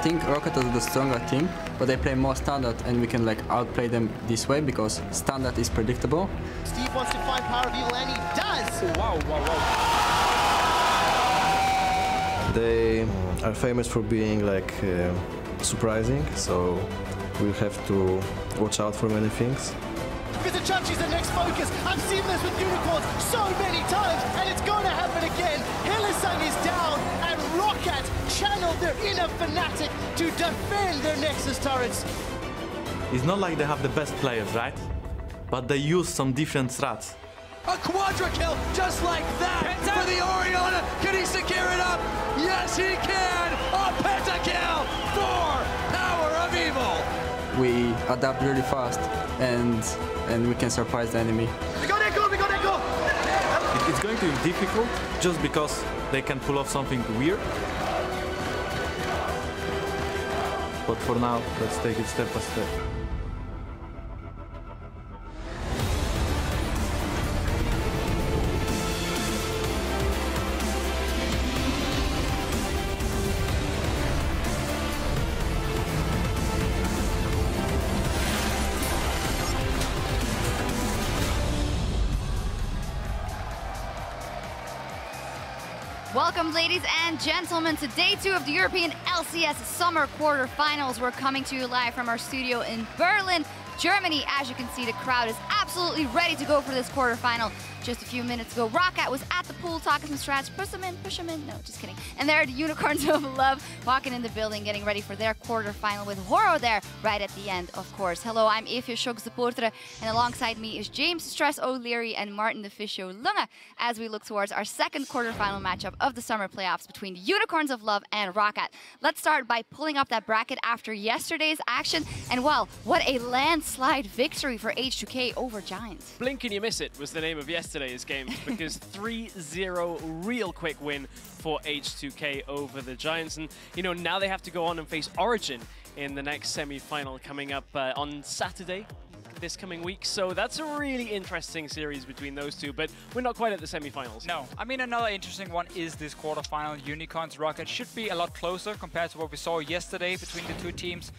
think Roccat is the stronger team, but they play more standard and we can like outplay them this way because standard is predictable. Steve wants to find Power of Evil and he does! Oh, wow, wow, wow. They are famous for being like surprising, so we'll have to watch out for many things. Because the Chunchi's the next focus. I've seen this with Unicorns so many times, and it's going to happen again. Hillesang is down, and Roccat channeled their inner fanatic to defend their Nexus turrets. It's not like they have the best players, right? But they use some different strats. A quadra kill just like that for the Oriana. Can he secure it up? Yes, he can. A pentakill for Power of Evil. We adapt really fast and we can surprise the enemy. We got Echo, we got Echo! It's going to be difficult just because they can pull off something weird. But for now, let's take it step by step. Welcome, ladies and gentlemen, to day 2 of the European LCS Summer Quarterfinals. We're coming to you live from our studio in Berlin, Germany. As you can see, the crowd is absolutely ready to go for this quarterfinal. Just a few minutes ago, Roccat was at the pool talking some strats. Push them in, push them in. No, just kidding. And there are the Unicorns of Love walking in the building, getting ready for their quarterfinal with Horo there right at the end, of course. Hello, I'm Evie Schok supporter, and alongside me is James Stress O'Leary and Martin the Fisho Lunga as we look towards our second quarterfinal matchup of the summer playoffs between the Unicorns of Love and Roccat. Let's start by pulling up that bracket after yesterday's action. And well, what a landslide victory for H2K over Giants. Blink and you miss it was the name of yesterday's game because 3-0 real quick win for H2K over the Giants. And, you know, now they have to go on and face Origin in the next semi-final coming up on Saturday this coming week. So that's a really interesting series between those two, but we're not quite at the semi-finals. No, I mean, another interesting one is this quarterfinal. Unicorns Roccat should be a lot closer compared to what we saw yesterday between the two teams.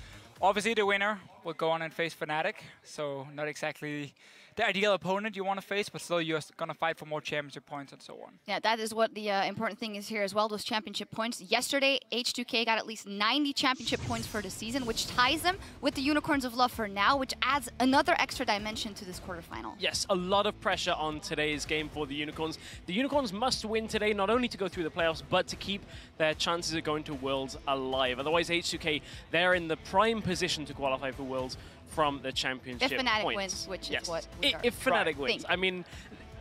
Obviously, the winner will go on and face Fnatic, so not exactly the ideal opponent you want to face, but still you're going to fight for more championship points and so on. Yeah, that is what the important thing is here as well, those championship points. Yesterday, H2K got at least 90 championship points for the season, which ties them with the Unicorns of Love for now, which adds another extra dimension to this quarterfinal. Yes, a lot of pressure on today's game for the Unicorns. The Unicorns must win today, not only to go through the playoffs, but to keep their chances of going to Worlds alive. Otherwise, H2K, they're in the prime position to qualify for Worlds from the championship if Fnatic points. wins, which yes. is what if Fnatic wins. I mean,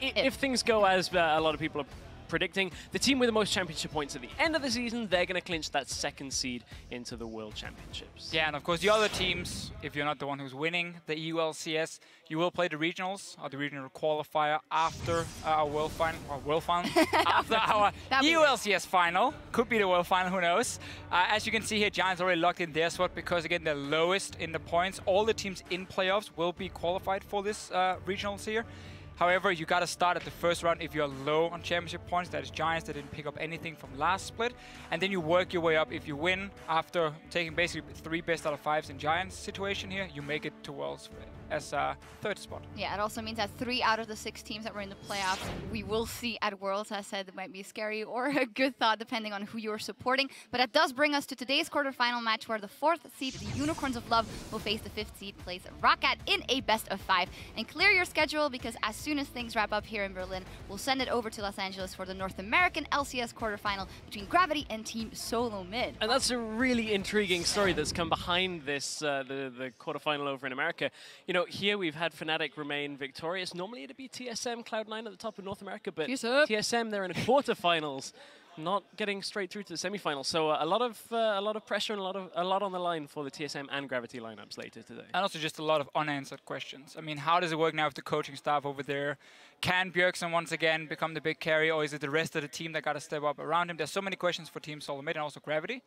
if things go as a lot of people are predicting, the team with the most championship points at the end of the season, they're going to clinch that second seed into the World Championships. Yeah, and of course the other teams, if you're not the one who's winning the EU LCS, you will play the regionals or the regional qualifier after our World Final, after our EU LCS final. Could be the World Final, who knows. As you can see here, Giants already locked in their spot because, again, they're lowest in the points. All the teams in playoffs will be qualified for this regionals here. However, you got to start at the first round if you're low on championship points. That is Giants that didn't pick up anything from last split. And then you work your way up. If you win after taking basically 3 best out of 5s in Giants situation here, you make it to Worlds as a 3rd spot. Yeah, it also means that 3 out of the 6 teams that were in the playoffs, we will see at Worlds. As I said, it might be scary or a good thought depending on who you're supporting. But that does bring us to today's quarterfinal match where the 4th seed, the Unicorns of Love, will face the 5th seed place Roccat in a best of 5. And clear your schedule because as soon as things wrap up here in Berlin, we'll send it over to Los Angeles for the North American LCS quarterfinal between Gravity and Team Solo Mid. And that's a really intriguing story that's come behind this, the quarterfinal over in America. You know, here we've had Fnatic remain victorious. Normally it'd be TSM, Cloud9 at the top of North America, but TSM, they're in the quarterfinals, not getting straight through to the semifinals. So a lot of pressure and a lot on the line for the TSM and Gravity lineups later today. And also just a lot of unanswered questions. I mean, how does it work now with the coaching staff over there? Can Bjergsen once again become the big carry, or is it the rest of the team that got to step up around him? There's so many questions for Team Solomid and also Gravity.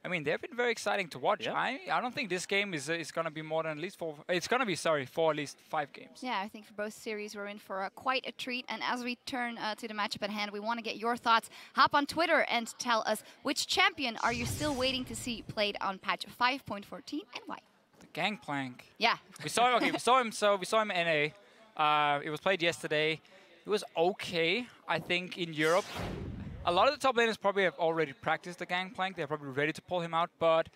I mean, they've been very exciting to watch. Yeah. I don't think this game is going to be more than at least 4. It's going to be, sorry, for at least 5 games. Yeah, I think for both series, we're in for quite a treat. And as we turn to the matchup at hand, we want to get your thoughts. Hop on Twitter and tell us which champion are you still waiting to see played on patch 5.14 and why? The Gangplank. Yeah. We saw him. Okay, we saw him. So we saw him in NA. It was played yesterday. It was okay, I think, in Europe. A lot of the top laners probably have already practiced the Gangplank. They're probably ready to pull him out, but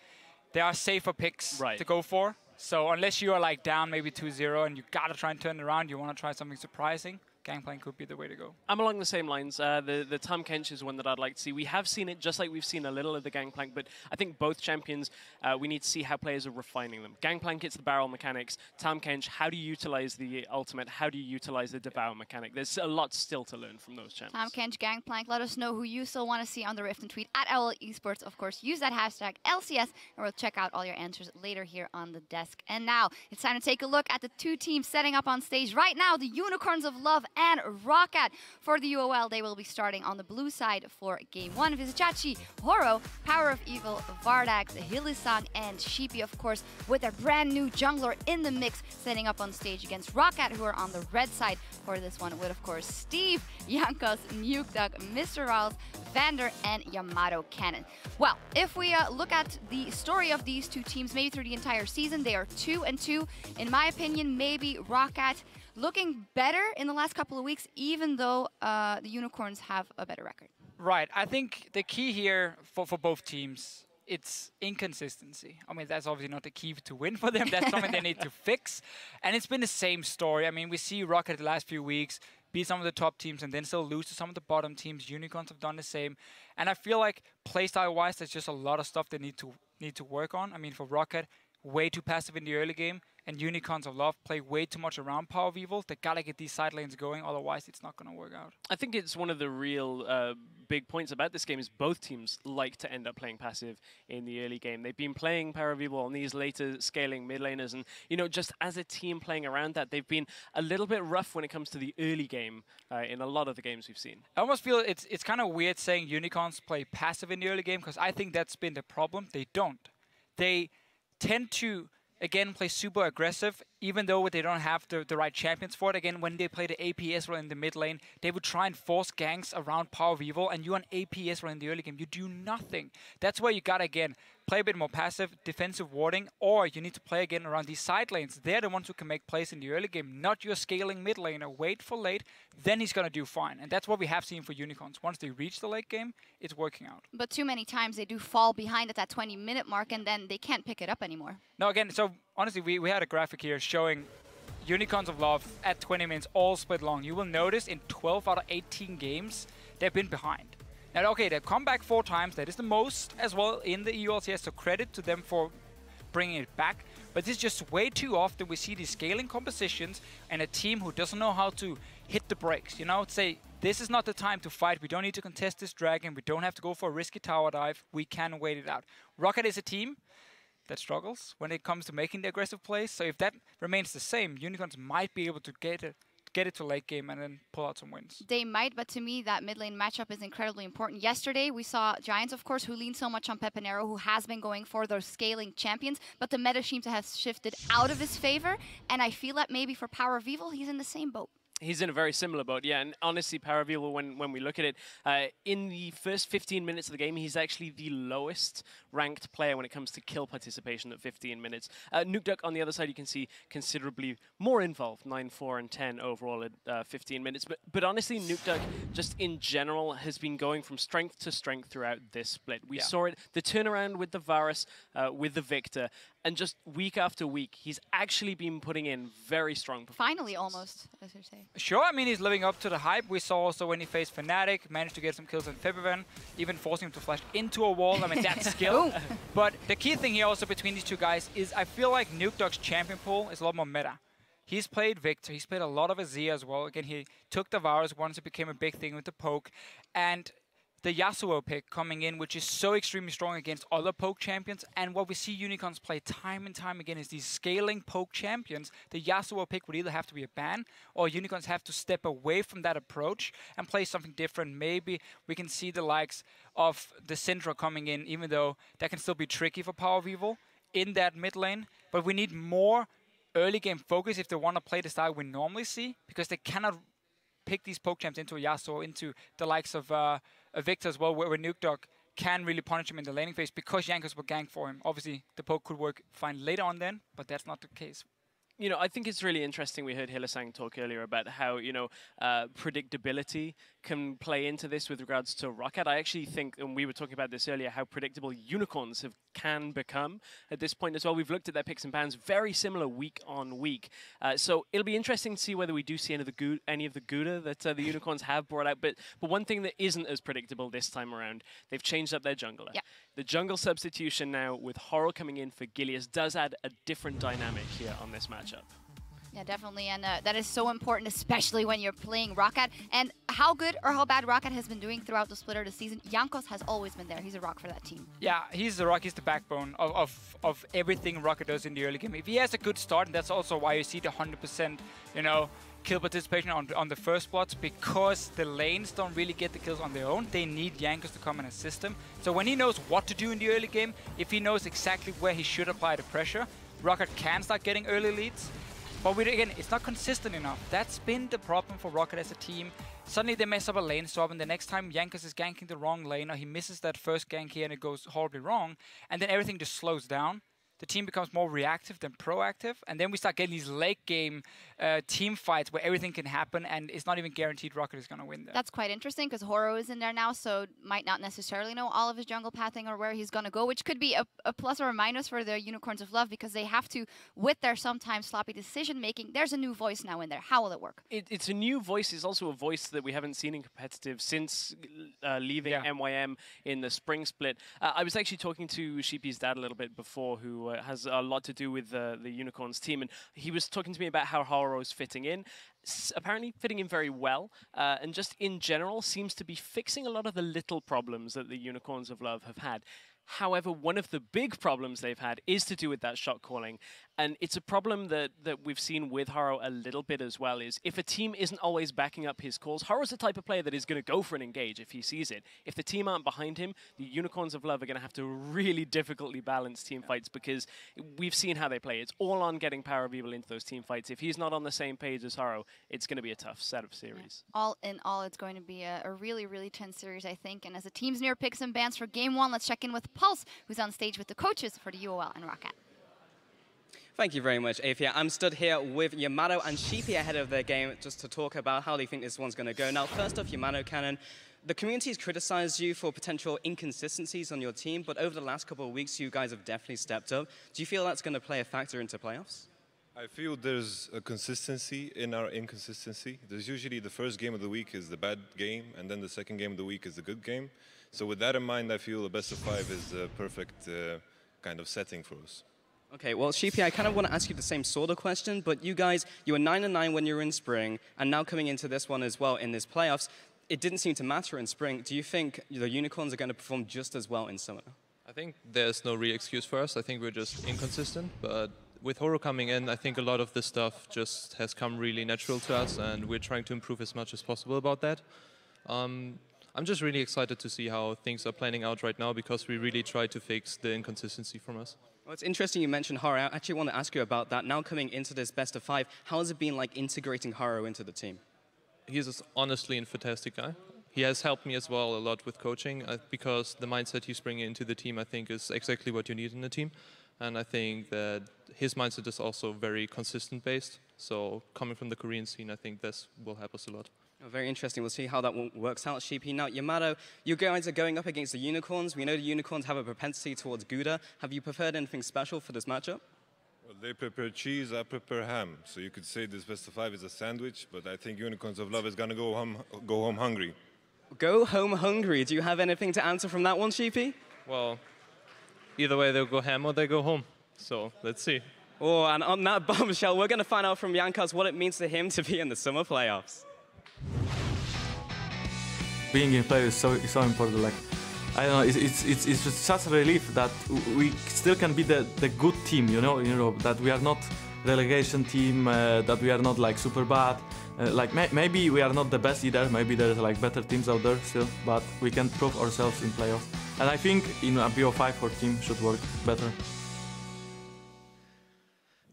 there are safer picks to go for. So unless you are like down maybe 2-0 and you gotta try and turn it around, you want to try something surprising, Gangplank could be the way to go. I'm along the same lines. The Tahm Kench is one that I'd like to see. We have seen it just like we've seen a little of the Gangplank, but I think both champions, we need to see how players are refining them. Gangplank, it's the barrel mechanics. Tahm Kench, how do you utilize the ultimate? How do you utilize the devour mechanic? There's a lot still to learn from those champions. Tahm Kench, Gangplank, let us know who you still want to see on the Rift and tweet at Owl Esports. Of course, use that hashtag LCS, and we'll check out all your answers later here on the desk. And now, it's time to take a look at the 2 teams setting up on stage right now, the Unicorns of Love and Roccat. For the UOL, they will be starting on the blue side for Game 1. Vizicachi, Horo, Power of Evil, Vardax, Hylissang, and Sheepy, of course, with their brand new jungler in the mix, setting up on stage against Roccat, who are on the red side for this one, with, of course, Steve, Jankos, Nukeduck, Mr. Riles, Vander, and Yamato Cannon. Well, if we look at the story of these 2 teams, maybe through the entire season, they are 2-2. In my opinion, maybe Roccat looking better in the last couple of weeks, even though the Unicorns have a better record. Right. I think the key here for both teams, it's inconsistency. I mean, that's obviously not the key to win for them. That's something they need to fix. And it's been the same story. I mean, we see Roccat the last few weeks beat some of the top teams and then still lose to some of the bottom teams. Unicorns have done the same. And I feel like playstyle-wise, there's just a lot of stuff they need to work on. I mean, for Roccat, way too passive in the early game, and Unicorns of Love play way too much around Power of Evil. They gotta get these side lanes going, otherwise it's not gonna work out. I think it's one of the real big points about this game is both teams like to end up playing passive in the early game. They've been playing Power of Evil on these later scaling mid laners, and you know, just as a team playing around that, they've been a little bit rough when it comes to the early game in a lot of the games we've seen. I almost feel it's kind of weird saying Unicorns play passive in the early game, because I think that's been the problem. They don't. They tend to again play super aggressive, even though they don't have the right champions for it. Again, when they play the APS role in the mid lane, they would try and force ganks around Power of Evil, and you on APS role in the early game, you do nothing. That's where you gotta, again, play a bit more passive, defensive warding, or you need to play again around these side lanes. They're the ones who can make plays in the early game, not your scaling mid laner. Wait for late, then he's gonna do fine. And that's what we have seen for Unicorns. Once they reach the late game, it's working out. But too many times they do fall behind at that 20-minute mark, and then they can't pick it up anymore. No, again, so honestly, we had a graphic here showing Unicorns of Love at 20 minutes all split long. You will notice in 12 out of 18 games, they've been behind. Now, okay, they've come back 4 times. That is the most as well in the EU LCS, so credit to them for bringing it back. But this is just way too often we see these scaling compositions and a team who doesn't know how to hit the brakes. You know, say, this is not the time to fight. We don't need to contest this dragon. We don't have to go for a risky tower dive. We can wait it out. Roccat is a team that struggles when it comes to making the aggressive plays. So if that remains the same, Unicorns might be able to get it to late game and then pull out some wins. They might, but to me, that mid lane matchup is incredibly important. Yesterday, we saw Giants, of course, who lean so much on Pepinero, who has been going for those scaling champions, but the meta seems to have shifted out of his favor, and I feel that maybe for Power of Evil, he's in the same boat. He's in a very similar boat, yeah. And honestly, Power of Evil, when we look at it, in the first 15 minutes of the game, he's actually the lowest ranked player when it comes to kill participation at 15 minutes. Nukeduck, on the other side, you can see considerably more involved, 9, 4, and 10 overall at 15 minutes. But honestly, Nukeduck, just in general, has been going from strength to strength throughout this split. We saw it, the turnaround with the Varus, with the Victor, and just week after week, he's actually been putting in very strong performances. Finally, almost, as you say. Sure, I mean, he's living up to the hype. We saw also when he faced Fnatic, managed to get some kills on Febiven, even forcing him to flash into a wall. I mean, that's skill. But the key thing here also between these two guys is I feel like Nukeduck's champion pool is a lot more meta. He's played Victor, he's played a lot of Azir as well. Again, he took the Varus once it became a big thing with the poke. And the Yasuo pick coming in, which is so extremely strong against other poke champions. And what we see Unicorns play time and time again is these scaling poke champions. The Yasuo pick would either have to be a ban, or Unicorns have to step away from that approach and play something different. Maybe we can see the likes of the Syndra coming in, even though that can still be tricky for Power of Evil in that mid lane. But we need more early game focus if they want to play the style we normally see, because they cannot pick these poke champs into a Yasuo, into the likes of a Victor as well, where Nuke Dog can really punish him in the laning phase because Jankos will gank for him. Obviously, the poke could work fine later on then, but that's not the case. You know, I think it's really interesting. We heard Hylissang talk earlier about how, you know, predictability can play into this with regards to Roccat. I actually think, and we were talking about this earlier, how predictable Unicorns can become at this point as well. We've looked at their picks and bans very similar week on week. So it'll be interesting to see whether we do see any of the Gouda that the Unicorns have brought out. But one thing that isn't as predictable this time around, they've changed up their jungler. Yeah. The jungle substitution now with Horo coming in for Gilius does add a different dynamic here on this matchup. Yeah, definitely, and that is so important, especially when you're playing Roccat. And how good or how bad Roccat has been doing throughout the split of the season, Jankos has always been there. He's a rock for that team. Yeah, he's the rock. He's the backbone of everything Roccat does in the early game. If he has a good start, and that's also why you see the 100%, you know, kill participation on the first plots, because the lanes don't really get the kills on their own. They need Jankos to come and assist them. So when he knows what to do in the early game, if he knows exactly where he should apply the pressure, Roccat can start getting early leads. But again, it's not consistent enough. That's been the problem for Roccat as a team. Suddenly they mess up a lane swap, and the next time Jankos is ganking the wrong lane, or he misses that first gank here and it goes horribly wrong, and then everything just slows down. The team becomes more reactive than proactive, and then we start getting these late game team fights where everything can happen, and it's not even guaranteed Roccat is going to win there. That's quite interesting, because Horo is in there now, so might not necessarily know all of his jungle pathing or where he's going to go, which could be a plus or a minus for the Unicorns of Love, because they have to, with their sometimes sloppy decision-making, there's a new voice now in there. How will it work? It's a new voice. It's also a voice that we haven't seen in competitive since leaving MYM in the spring split. I was actually talking to Sheepy's dad a little bit before, who has a lot to do with the Unicorns team, and he was talking to me about how Horo's fitting in. Apparently fitting in very well, and just in general seems to be fixing a lot of the little problems that the Unicorns of Love have had. However, one of the big problems they've had is to do with that shot calling. And it's a problem that we've seen with Horo a little bit as well, is if a team isn't always backing up his calls, Horo's the type of player that is going to go for an engage if he sees it. If the team aren't behind him, the Unicorns of Love are going to have to really difficultly balance team fights, because we've seen how they play. It's all on getting Power of Evil into those team fights. If he's not on the same page as Horo, it's going to be a tough set of series. Yeah. All in all, it's going to be a really, really tense series, I think. And as the teams near picks and bans for game one, let's check in with Pulse, who's on stage with the coaches for the UOL and Roccat. Thank you very much, Afia. I'm stood here with Yamato and Sheepy ahead of their game just to talk about how they think this one's going to go. Now, first off, Yamato Cannon, the community has criticized you for potential inconsistencies on your team, but over the last couple of weeks, you guys have definitely stepped up. Do you feel that's going to play a factor into playoffs? I feel there's a consistency in our inconsistency. There's usually the first game of the week is the bad game, and then the second game of the week is the good game. So with that in mind, I feel the best of 5 is the perfect kind of setting for us. Okay, well, Sheepy, I kind of want to ask you the same sort of question, but you guys, you were 9-9 when you were in spring, and now coming into this one as well in this playoffs, it didn't seem to matter in spring. Do you think the Unicorns are going to perform just as well in summer? I think there's no real excuse for us. I think we're just inconsistent, but with Horo coming in, I think a lot of this stuff just has come really natural to us, and we're trying to improve as much as possible about that. I'm just really excited to see how things are planning out right now, because we really try to fix the inconsistency from us. Well, it's interesting you mentioned Horo. I actually want to ask you about that. Now coming into this best of 5, how has it been like integrating Horo into the team? He's honestly a fantastic guy. He has helped me as well a lot with coaching, because the mindset he's bringing into the team, I think, is exactly what you need in a team. And I think that his mindset is also very consistent based. So coming from the Korean scene, I think this will help us a lot. Oh, very interesting. We'll see how that works out, Sheepy. Now, Yamato, you guys are going up against the Unicorns. We know the Unicorns have a propensity towards Gouda. Have you prepared anything special for this matchup? Well, they prepare cheese, I prepare ham. So you could say this best of 5 is a sandwich, but I think Unicorns of Love is going to go home hungry. Go home hungry. Do you have anything to answer from that one, Sheepy? Well, either way, they'll go ham or they go home. So let's see. Oh, and on that bombshell, we're going to find out from Jankos what it means to him to be in the summer playoffs. being in play is so important. Like, I don't know, it's just such a relief that we still can be the good team, you know, that we are not relegation team, that we are not like super bad. Like maybe we are not the best either. Maybe there's like better teams out there still, but we can prove ourselves in playoffs. And I think in a BO5 our team should work better.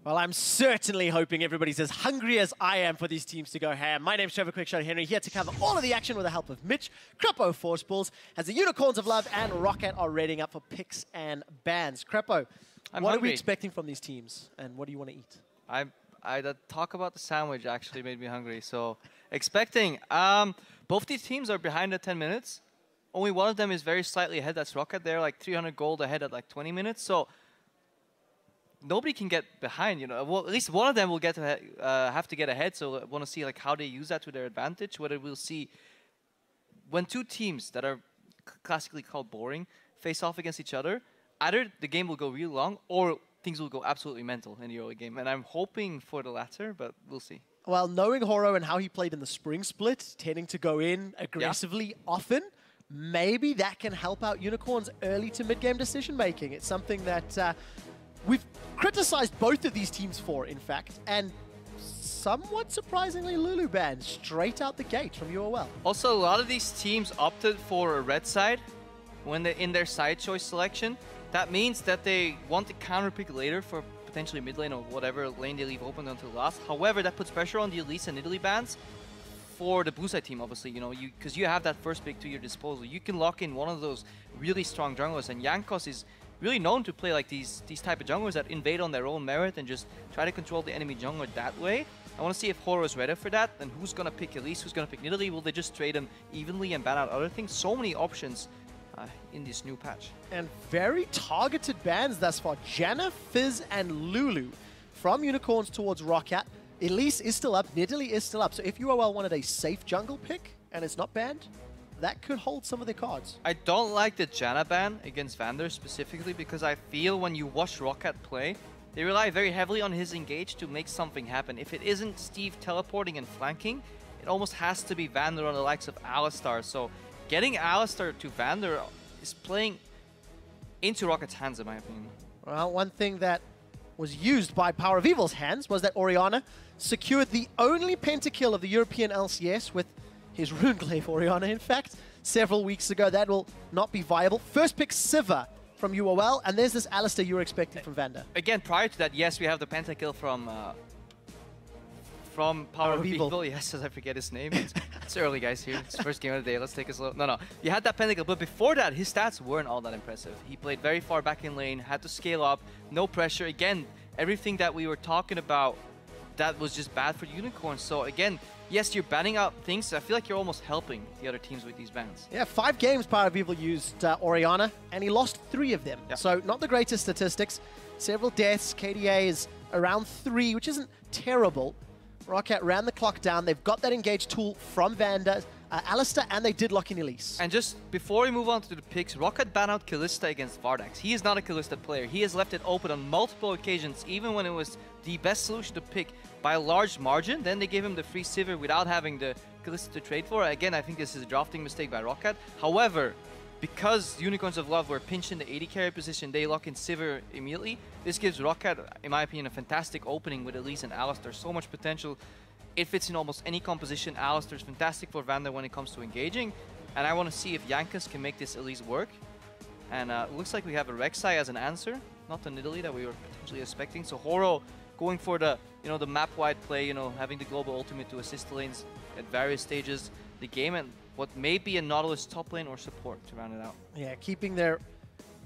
Well, I'm certainly hoping everybody's as hungry as I am for these teams to go ham. My name's Trevor Quickshot Henry, here to cover all of the action with the help of Mitch, Crepo Forceballs, as the Unicorns of Love and Roccat are rating up for picks and bans. Crepo, what are we expecting from these teams, and what do you want to eat? The talk about the sandwich actually made me hungry, so expecting. Both these teams are behind at 10 minutes. Only one of them is very slightly ahead, that's Roccat. They're like 300 gold ahead at like 20 minutes, so nobody can get behind, you know. Well, at least one of them will get to have to get ahead, so I want to see like how they use that to their advantage, whether we'll see when two teams that are classically called boring face off against each other, either the game will go really long or things will go absolutely mental in the early game. And I'm hoping for the latter, but we'll see. Well, knowing Horo and how he played in the spring split, tending to go in aggressively often, maybe that can help out Unicorn's early to mid-game decision-making. It's something that we've criticized both of these teams for, in fact, and somewhat surprisingly, Lulu banned straight out the gate from UOL. Also, a lot of these teams opted for a red side when they're in their side choice selection. That means that they want to counter pick later for potentially mid lane or whatever lane they leave open until last. However, that puts pressure on the Elise and Italy bans for the blue side team, obviously, you know, because you have that first pick to your disposal. You can lock in one of those really strong junglers, and Jankos is really known to play like these type of junglers that invade on their own merit and just try to control the enemy jungler that way. I want to see if Horo is ready for that, and who's going to pick Elise, who's going to pick Nidalee. Will they just trade them evenly and ban out other things? So many options in this new patch. And very targeted bans thus far. Janna, Fizz, and Lulu from Unicorns towards Roccat. Elise is still up, Nidalee is still up. So if UOL wanted a safe jungle pick and it's not banned, that could hold some of their cards. I don't like the Janna ban against Vander specifically because I feel when you watch Roccat play, they rely very heavily on his engage to make something happen. If it isn't Steve teleporting and flanking, it almost has to be Vander on the likes of Alistar. So getting Alistar to Vander is playing into Rocket's hands, in my opinion. Well, one thing that was used by Power of Evil's hands was that Orianna secured the only pentakill of the European LCS with his Runeglaive Orianna, in fact, several weeks ago. That will not be viable. First pick Sivir from UOL, and there's this Alistar you were expecting from Vander. Again, prior to that, yes, we have the pentakill from Power of Evil. Yes, as I forget his name. It's early, guys, here. It's the first game of the day. Let's take it slow. No. You had that pentakill, but before that, his stats weren't all that impressive. He played very far back in lane, had to scale up, no pressure. Again, everything that we were talking about, that was just bad for Unicorns. So again, yes, you're banning out things. I feel like you're almost helping the other teams with these bans. Yeah, 5 games Power of Evil used Orianna, and he lost 3 of them. Yep. So not the greatest statistics. Several deaths. KDA is around 3, which isn't terrible. Roccat ran the clock down. They've got that engage tool from Vander, Alistar, and they did lock in Elise. And just before we move on to the picks, Roccat banned out Kalista against Vardax. He is not a Kalista player. He has left it open on multiple occasions, even when it was the best solution to pick by a large margin. Then they gave him the free Sivir without having the Kalista to trade for. Again, I think this is a drafting mistake by Roccat. However, because Unicorns of Love were pinched in the AD carry position, they lock in Sivir immediately. This gives Roccat, in my opinion, a fantastic opening with Elise and Alistar. So much potential. It fits in almost any composition. Alistar is fantastic for Vander when it comes to engaging. And I want to see if Jankos can make this Elise work. And it looks like we have a Rek'Sai as an answer, not the Nidalee that we were potentially expecting. So Horo going for the, the map-wide play, having the global ultimate to assist the lanes at various stages of the game. And what may be a Nautilus top lane or support to round it out. Yeah, keeping their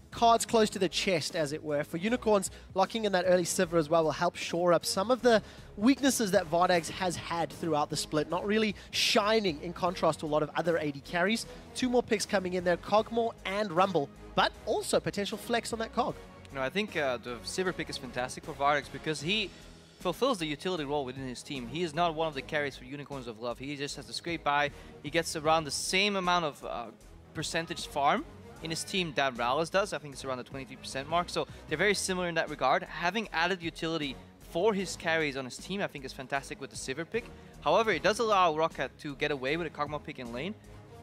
cards close to the chest, as it were. For Unicorns, locking in that early Sivir as well will help shore up some of the weaknesses that Vardax has had throughout the split, not really shining in contrast to a lot of other AD carries. 2 more picks coming in there, Cogmore and Rumble, but also potential flex on that Cog. I think the Sivir pick is fantastic for Vardax because he fulfills the utility role within his team. He is not one of the carries for Unicorns of Love. He just has to scrape by. He gets around the same amount of percentage farm in his team that Rallis does. I think it's around the 23% mark. So they're very similar in that regard. Having added utility for his carries on his team, I think is fantastic with the Sivir pick. However, it does allow Roccat to get away with a Kog'Maw pick in lane.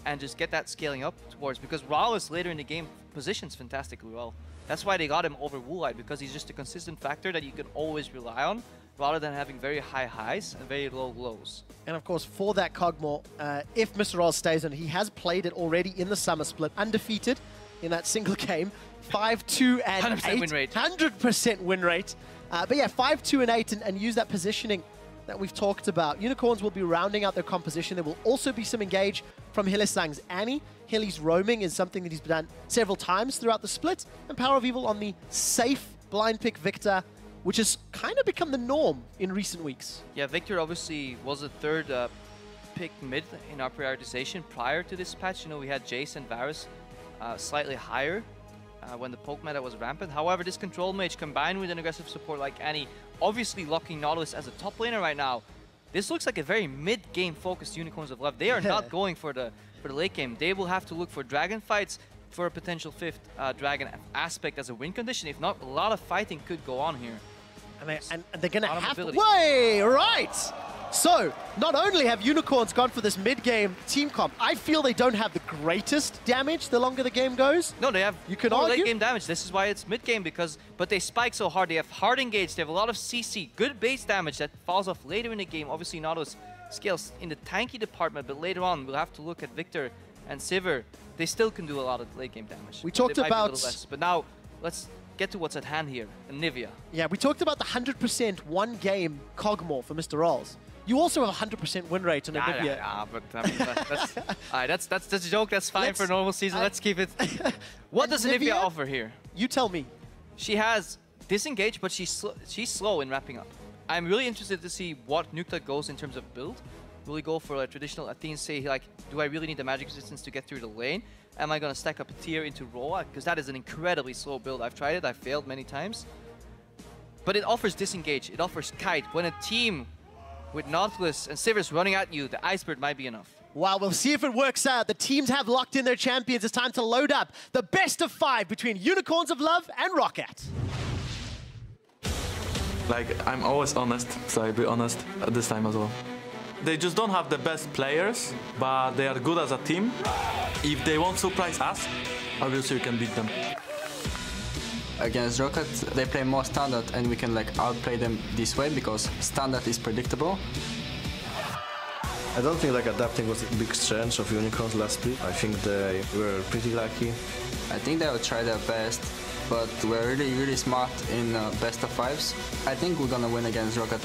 and just get that scaling up towards, because Rallis later in the game positions fantastically well. That's why they got him over Woolite, because he's just a consistent factor that you can always rely on, rather than having very high highs and very low lows. And of course, for that Kog'Maw, if Mr. Oz stays on, he has played it already in the summer split, undefeated in that single game, 5-2 and 100% 8. win rate. 100% win rate. But yeah, 5-2 and 8, and use that positioning that we've talked about. Unicorns will be rounding out their composition. There will also be some engage from Hylissang's Annie. Hilly's roaming is something that he's done several times throughout the split. And Power of Evil on the safe blind pick Victor, which has kind of become the norm in recent weeks. Yeah, Victor obviously was the third pick mid in our prioritization prior to this patch. You know, we had Jace and Varus slightly higher when the poke meta was rampant. However, this control mage combined with an aggressive support like Annie, obviously locking Nautilus as a top laner right now. This looks like a very mid-game focused Unicorns of Love. They are not going for the late game. They will have to look for dragon fights for a potential 5th dragon aspect as a win condition. If not, a lot of fighting could go on here. And they're going to have to... Way, right! So, not only have Unicorns gone for this mid-game team comp, I feel they don't have the greatest damage the longer the game goes. No, they have more late-game damage. This is why it's mid-game, but they spike so hard. They have hard engage, they have a lot of CC, good base damage that falls off later in the game. Obviously, Nautilus scales in the tanky department, but later on, we'll have to look at Victor and Sivir. They still can do a lot of late-game damage. We talked about... Less, but now, let's get to what's at hand here, Anivia. Yeah, we talked about the 100% one-game Kog'Maw for Mr. Rolls. You also have a 100% win rate on Anivia. Yeah, but I mean, that's a joke. That's fine for a normal season. Let's keep it. What does Anivia offer here? You tell me. She has disengage, but she's slow in wrapping up. I'm really interested to see what Nukta goes in terms of build. Will he go for a traditional Athene, say like, do I really need the magic resistance to get through the lane? Am I going to stack up a tier into Roa? Because that is an incredibly slow build. I've tried it. I've failed many times. But it offers disengage. It offers kite. When a team with Nautilus and Sivir's running at you, the Icebird might be enough. Wow, we'll see if it works out. The teams have locked in their champions. It's time to load up the best of 5 between Unicorns of Love and Roccat. Like, I'm always honest, so I'll be honest at this time as well. They just don't have the best players, but they are good as a team. If they won't surprise us, obviously we can beat them. Against Roccat, they play more standard and we can like outplay them this way because standard is predictable. I don't think like adapting was a big strength of Unicorns last split. I think they were pretty lucky. I think they will try their best, but we're really, really smart in best of 5s. I think we're gonna win against Roccat.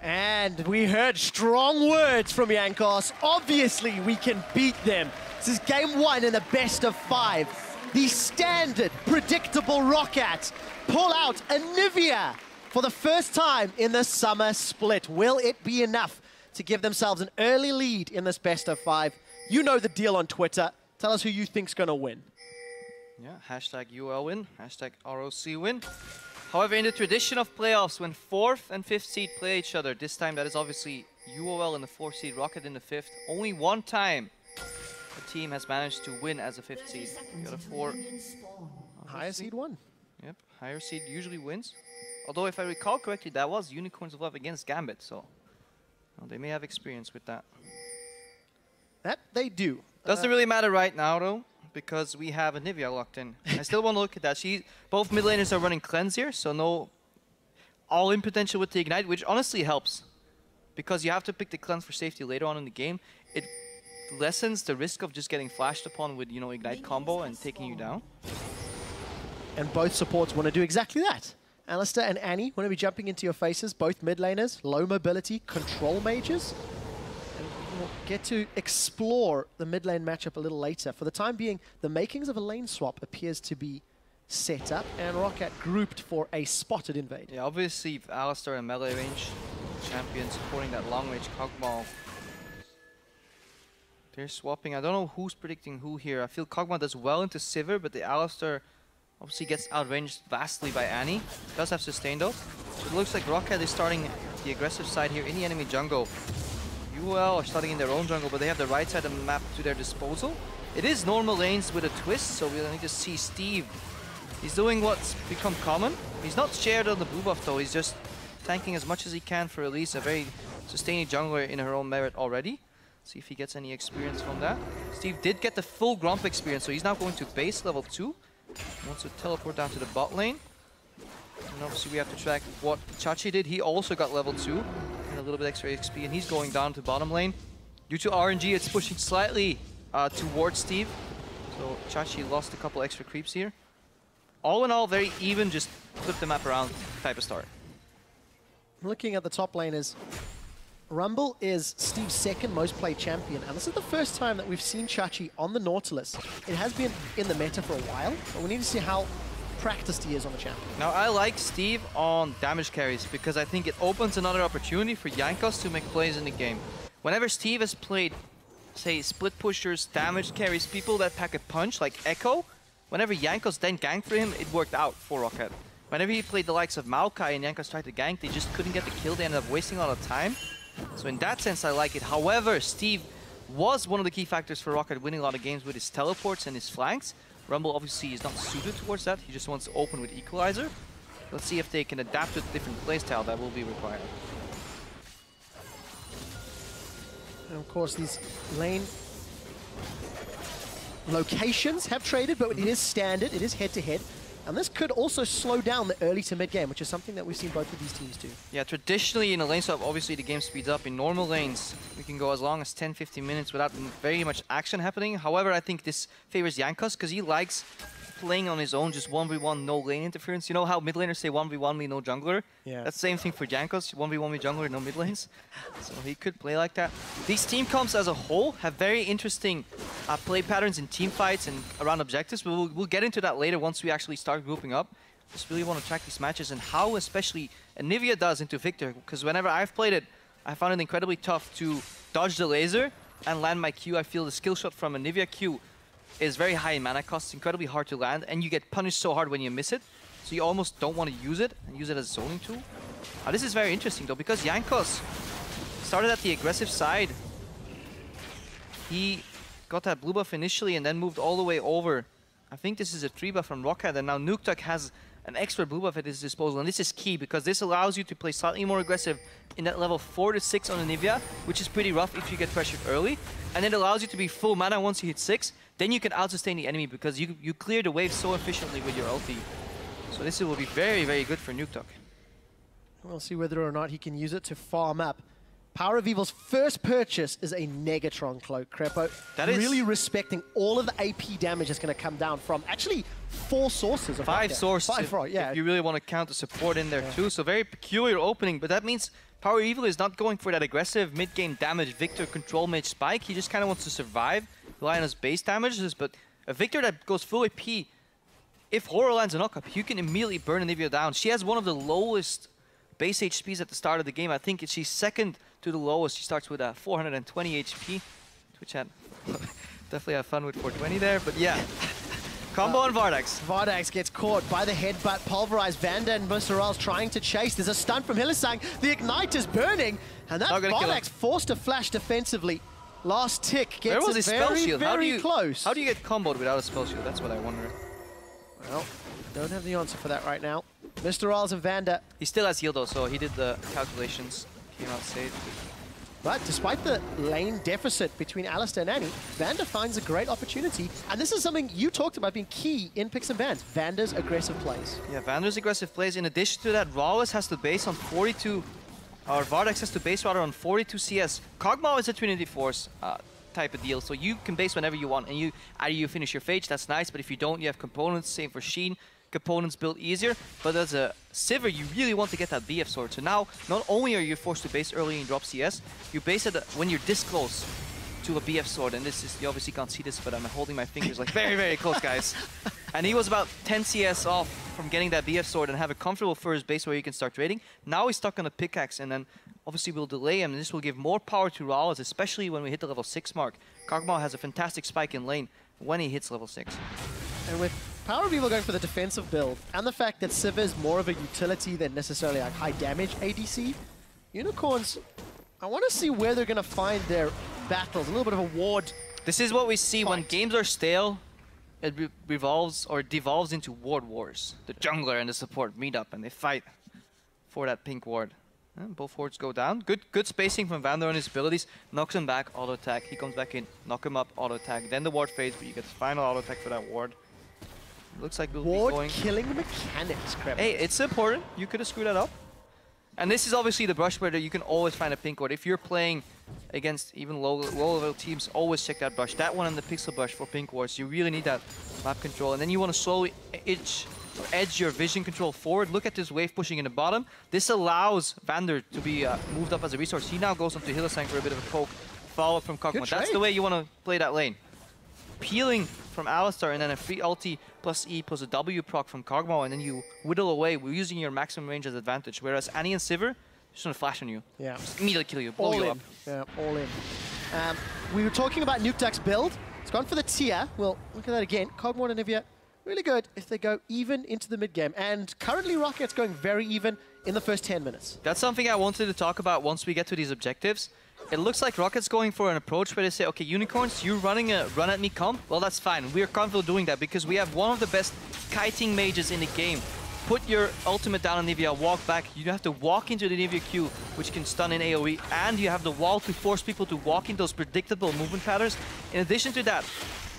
And we heard strong words from Yankos. Obviously, we can beat them. This is game 1 in the best of 5. The standard, predictable Roccat pull out Anivia for the first time in the summer split. Will it be enough to give themselves an early lead in this best of 5? You know the deal on Twitter. Tell us who you think's going to win. Yeah, hashtag UL win, hashtag ROC win. However, in the tradition of playoffs, when 4th and 5th seed play each other, this time that is obviously UOL in the 4th seed, Roccat in the 5th, only one time a team has managed to win as a 5th seed. The other 4... Higher seed won. Yep, higher seed usually wins. Although, if I recall correctly, that was Unicorns of Love against Gambit, so well, they may have experience with that. That they do. Doesn't really matter right now, though, because we have Anivia locked in. I still want to look at that. Both mid laners are running cleanse here, so no all-in potential with the Ignite, which honestly helps. Because you have to pick the cleanse for safety later on in the game. It lessens the risk of just getting flashed upon with, you know, Ignite combo and taking you down. And both supports want to do exactly that. Alistair and Annie want to be jumping into your faces, both mid laners, low mobility, control mages. And we'll get to explore the mid lane matchup a little later. For the time being, the makings of a lane swap appears to be set up, and Roccat grouped for a spotted invade. Yeah, obviously Alistair and melee range champion supporting that long range Kog'Maw. They're swapping. I don't know who's predicting who here. I feel Kog'Maw does well into Sivir, but the Alistair obviously gets outranged vastly by Annie. Does have sustain though. It looks like Roccat is starting the aggressive side here in the enemy jungle. UL are starting in their own jungle, but they have the right side of the map to their disposal. It is normal lanes with a twist, so we'll need to see Steve. He's doing what's become common. He's not shared on the blue buff though. He's just tanking as much as he can for Elise, a very sustaining jungler in her own merit already. See if he gets any experience from that. Steve did get the full Gromp experience, so he's now going to base level 2. He wants to teleport down to the bot lane. And obviously we have to track what Chachi did. He also got level 2 and a little bit extra XP, and he's going down to bottom lane. Due to RNG, it's pushing slightly towards Steve. So Chachi lost a couple extra creeps here. All in all, very even, just flip the map around type of start. Looking at the top laners, Rumble is Steve's second most played champion, and this is the first time that we've seen Chachi on the Nautilus. It has been in the meta for a while, but we need to see how practiced he is on the champion. Now, I like Steve on damage carries because I think it opens another opportunity for Jankos to make plays in the game. Whenever Steve has played, say, split pushers, damage carries, people that pack a punch like Echo, whenever Jankos then ganked for him, it worked out for Roccat. Whenever he played the likes of Maokai and Jankos tried to gank, they just couldn't get the kill. They ended up wasting a lot of time. So in that sense, I like it. However, Steve was one of the key factors for Roccat winning a lot of games with his teleports and his flanks. Rumble obviously is not suited towards that. He just wants to open with Equalizer. Let's see if they can adapt to a different playstyle that will be required. And of course, these lane locations have traded, but it is standard, it is head-to-head. And this could also slow down the early to mid game, which is something that we've seen both of these teams do. Yeah, traditionally in a lane swap, obviously the game speeds up. In normal lanes, we can go as long as 10-15 minutes without very much action happening. However, I think this favors Jankos because he likes playing on his own, just 1v1, no lane interference. You know how mid laners say 1v1 me, no jungler? Yeah. That's the same thing for Jankos, 1v1 me jungler, no mid lanes. So he could play like that. These team comps as a whole have very interesting play patterns in team fights and around objectives, but we'll get into that later once we actually start grouping up. Just really want to track these matches and how especially Anivia does into Victor, because whenever I've played it, I found it incredibly tough to dodge the laser and land my Q. I feel the skill shot from Anivia Q is very high in mana cost, incredibly hard to land, and you get punished so hard when you miss it, so you almost don't want to use it and use it as a zoning tool. This is very interesting though, because Jankos started at the aggressive side. He got that blue buff initially and then moved all the way over. I think this is a 3 buff from Roccat, and now Nukeduck has an extra blue buff at his disposal, and this is key because this allows you to play slightly more aggressive in that level 4 to 6 on Anivia, which is pretty rough if you get pressured early, and it allows you to be full mana once you hit 6. Then you can out-sustain the enemy because you clear the wave so efficiently with your ulti. So this will be very, very good for Nukeduck. We'll see whether or not he can use it to farm up. Power of Evil's first purchase is a Negatron cloak, Crepo. That is really respecting all of the AP damage that's going to come down from actually 4 sources. 5 sources. 5, yeah. If you really want to count the support in there too. So very peculiar opening, but that means Power of Evil is not going for that aggressive mid-game damage Victor control mage spike. He just kind of wants to survive, rely on his base damages, but a Victor that goes full AP, if Horror lands a knock-up, you can immediately burn Anivia down. She has one of the lowest base HPs at the start of the game. I think she's second to the lowest. She starts with 420 HP. Twitch had definitely have fun with 420 there, but yeah. Combo on Vardax. Vardax gets caught by the headbutt, pulverized. Vanda and Merceral's trying to chase. There's a stun from Hylissang. The Ignite is burning, and that Vardax forced to flash defensively. Last tick gets Where was his spell shield? very close. How do you get comboed without a spell shield? That's what I wonder. Well, don't have the answer for that right now. Mr. Riles and Vanda. He still has heal though, so he did the calculations. Came out safe. But despite the lane deficit between Alistair and Annie, Vanda finds a great opportunity. And this is something you talked about being key in picks and bans. Vanda's aggressive plays. Yeah, Vanda's aggressive plays. In addition to that, Rawless has to base on 42, or Vardax has to base rather on 42 CS. Kog'Maw is a Trinity Force type of deal, so you can base whenever you want. And either you finish your Phage, that's nice, but if you don't, you have components. Same for Sheen. Components build easier, but as a Sivir, you really want to get that BF sword. So now, not only are you forced to base early and drop CS, you base it when you're this close to a BF sword. And this is, you obviously can't see this, but I'm holding my fingers like very, very close, guys. And he was about 10 CS off from getting that BF sword and have a comfortable first base where you can start trading. Now he's stuck on a pickaxe, and then obviously we'll delay him, and this will give more power to Rawless, especially when we hit the level 6 mark. Kog'Maw has a fantastic spike in lane when he hits level 6. And with Power of Evil going for the defensive build, and the fact that Sivir is more of a utility than necessarily a high damage ADC, Unicorns, I want to see where they're going to find their battles. A little bit of a ward. This is what we see when games are stale. It revolves or devolves into ward wars. The jungler and the support meet up and they fight for that pink ward. And both wards go down. Good spacing from Vander on his abilities. Knocks him back, auto attack. He comes back in, knock him up, auto attack. Then the ward fades, but you get the final auto attack for that ward. Looks like we'll be going. Ward killing mechanics, Kremlin. Hey, it's important. You could have screwed that up. And this is obviously the brush where you can always find a pink ward. If you're playing against even low-level teams, always check that brush. That one and the pixel brush for pink wards. You really need that map control. And then you want to slowly edge your vision control forward. Look at this wave pushing in the bottom. This allows Vander to be moved up as a resource. He now goes onto Hylissang for a bit of a poke. Follow up from Kog'Maw. That's the way you want to play that lane. Peeling from Alistar and then a free ulti plus E plus a W proc from Kog'Maw, and then you whittle away using your maximum range as advantage. Whereas Annie and Sivir just want to flash on you. Yeah. Just immediately kill you, blow all you in. up. Yeah, all in. We were talking about Nukeduck's build. It's gone for the tier. Well, look at that again. Kog'Maw and Anivia, really good if they go even into the mid game. And currently Rocket's going very even in the first 10 minutes. That's something I wanted to talk about once we get to these objectives. It looks like Rocket's going for an approach where they say, okay, Unicorns, you running a run at me comp? Well, that's fine. We're comfortable doing that because we have one of the best kiting mages in the game. Put your ultimate down on Nivea, walk back. You have to walk into the Nivea Q, which can stun in AoE, and you have the wall to force people to walk in those predictable movement patterns. In addition to that,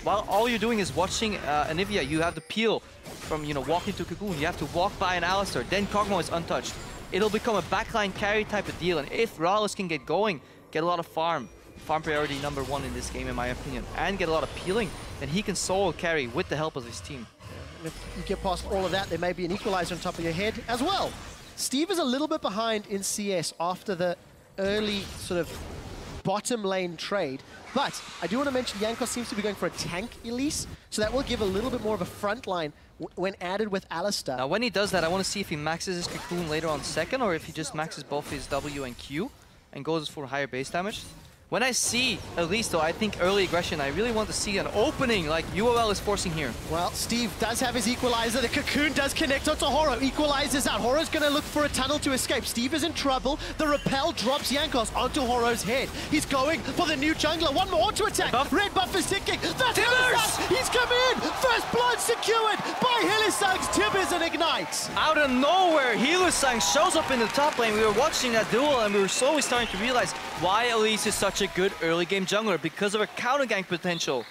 while all you're doing is watching Anivia, you have the peel from, walking to Cocoon. You have to walk by an Alistar, then Kog'Maw is untouched. It'll become a backline carry type of deal, and if Rallis can get going, get a lot of farm priority #1 in this game in my opinion, and get a lot of peeling, then he can solo carry with the help of his team. And if you get past all of that, there may be an equalizer on top of your head as well. Steve is a little bit behind in CS after the early sort of bottom lane trade, but I do want to mention Jankos seems to be going for a tank Elise, so that will give a little bit more of a front line when added with Alistar. Now when he does that, I want to see if he maxes his Cocoon later on second, or if he just maxes both his W and Q and goes for higher base damage. When I see Elise though, I think early aggression, I really want to see an opening like UOL is forcing here. Well, Steve does have his equalizer. The Cocoon does connect onto Horo. Equalizes out. Horo's going to look for a tunnel to escape. Steve is in trouble. The repel drops Jankos onto Horo's head. He's going for the new jungler. One more to attack. Red buff is ticking. That's Hylissang. He's come in. First blood secured by Hylissang's Tibbers and Ignites. Out of nowhere, Hylissang shows up in the top lane. We were watching that duel and we were slowly starting to realize why Elise is such a good early game jungler, because of her counter gank potential.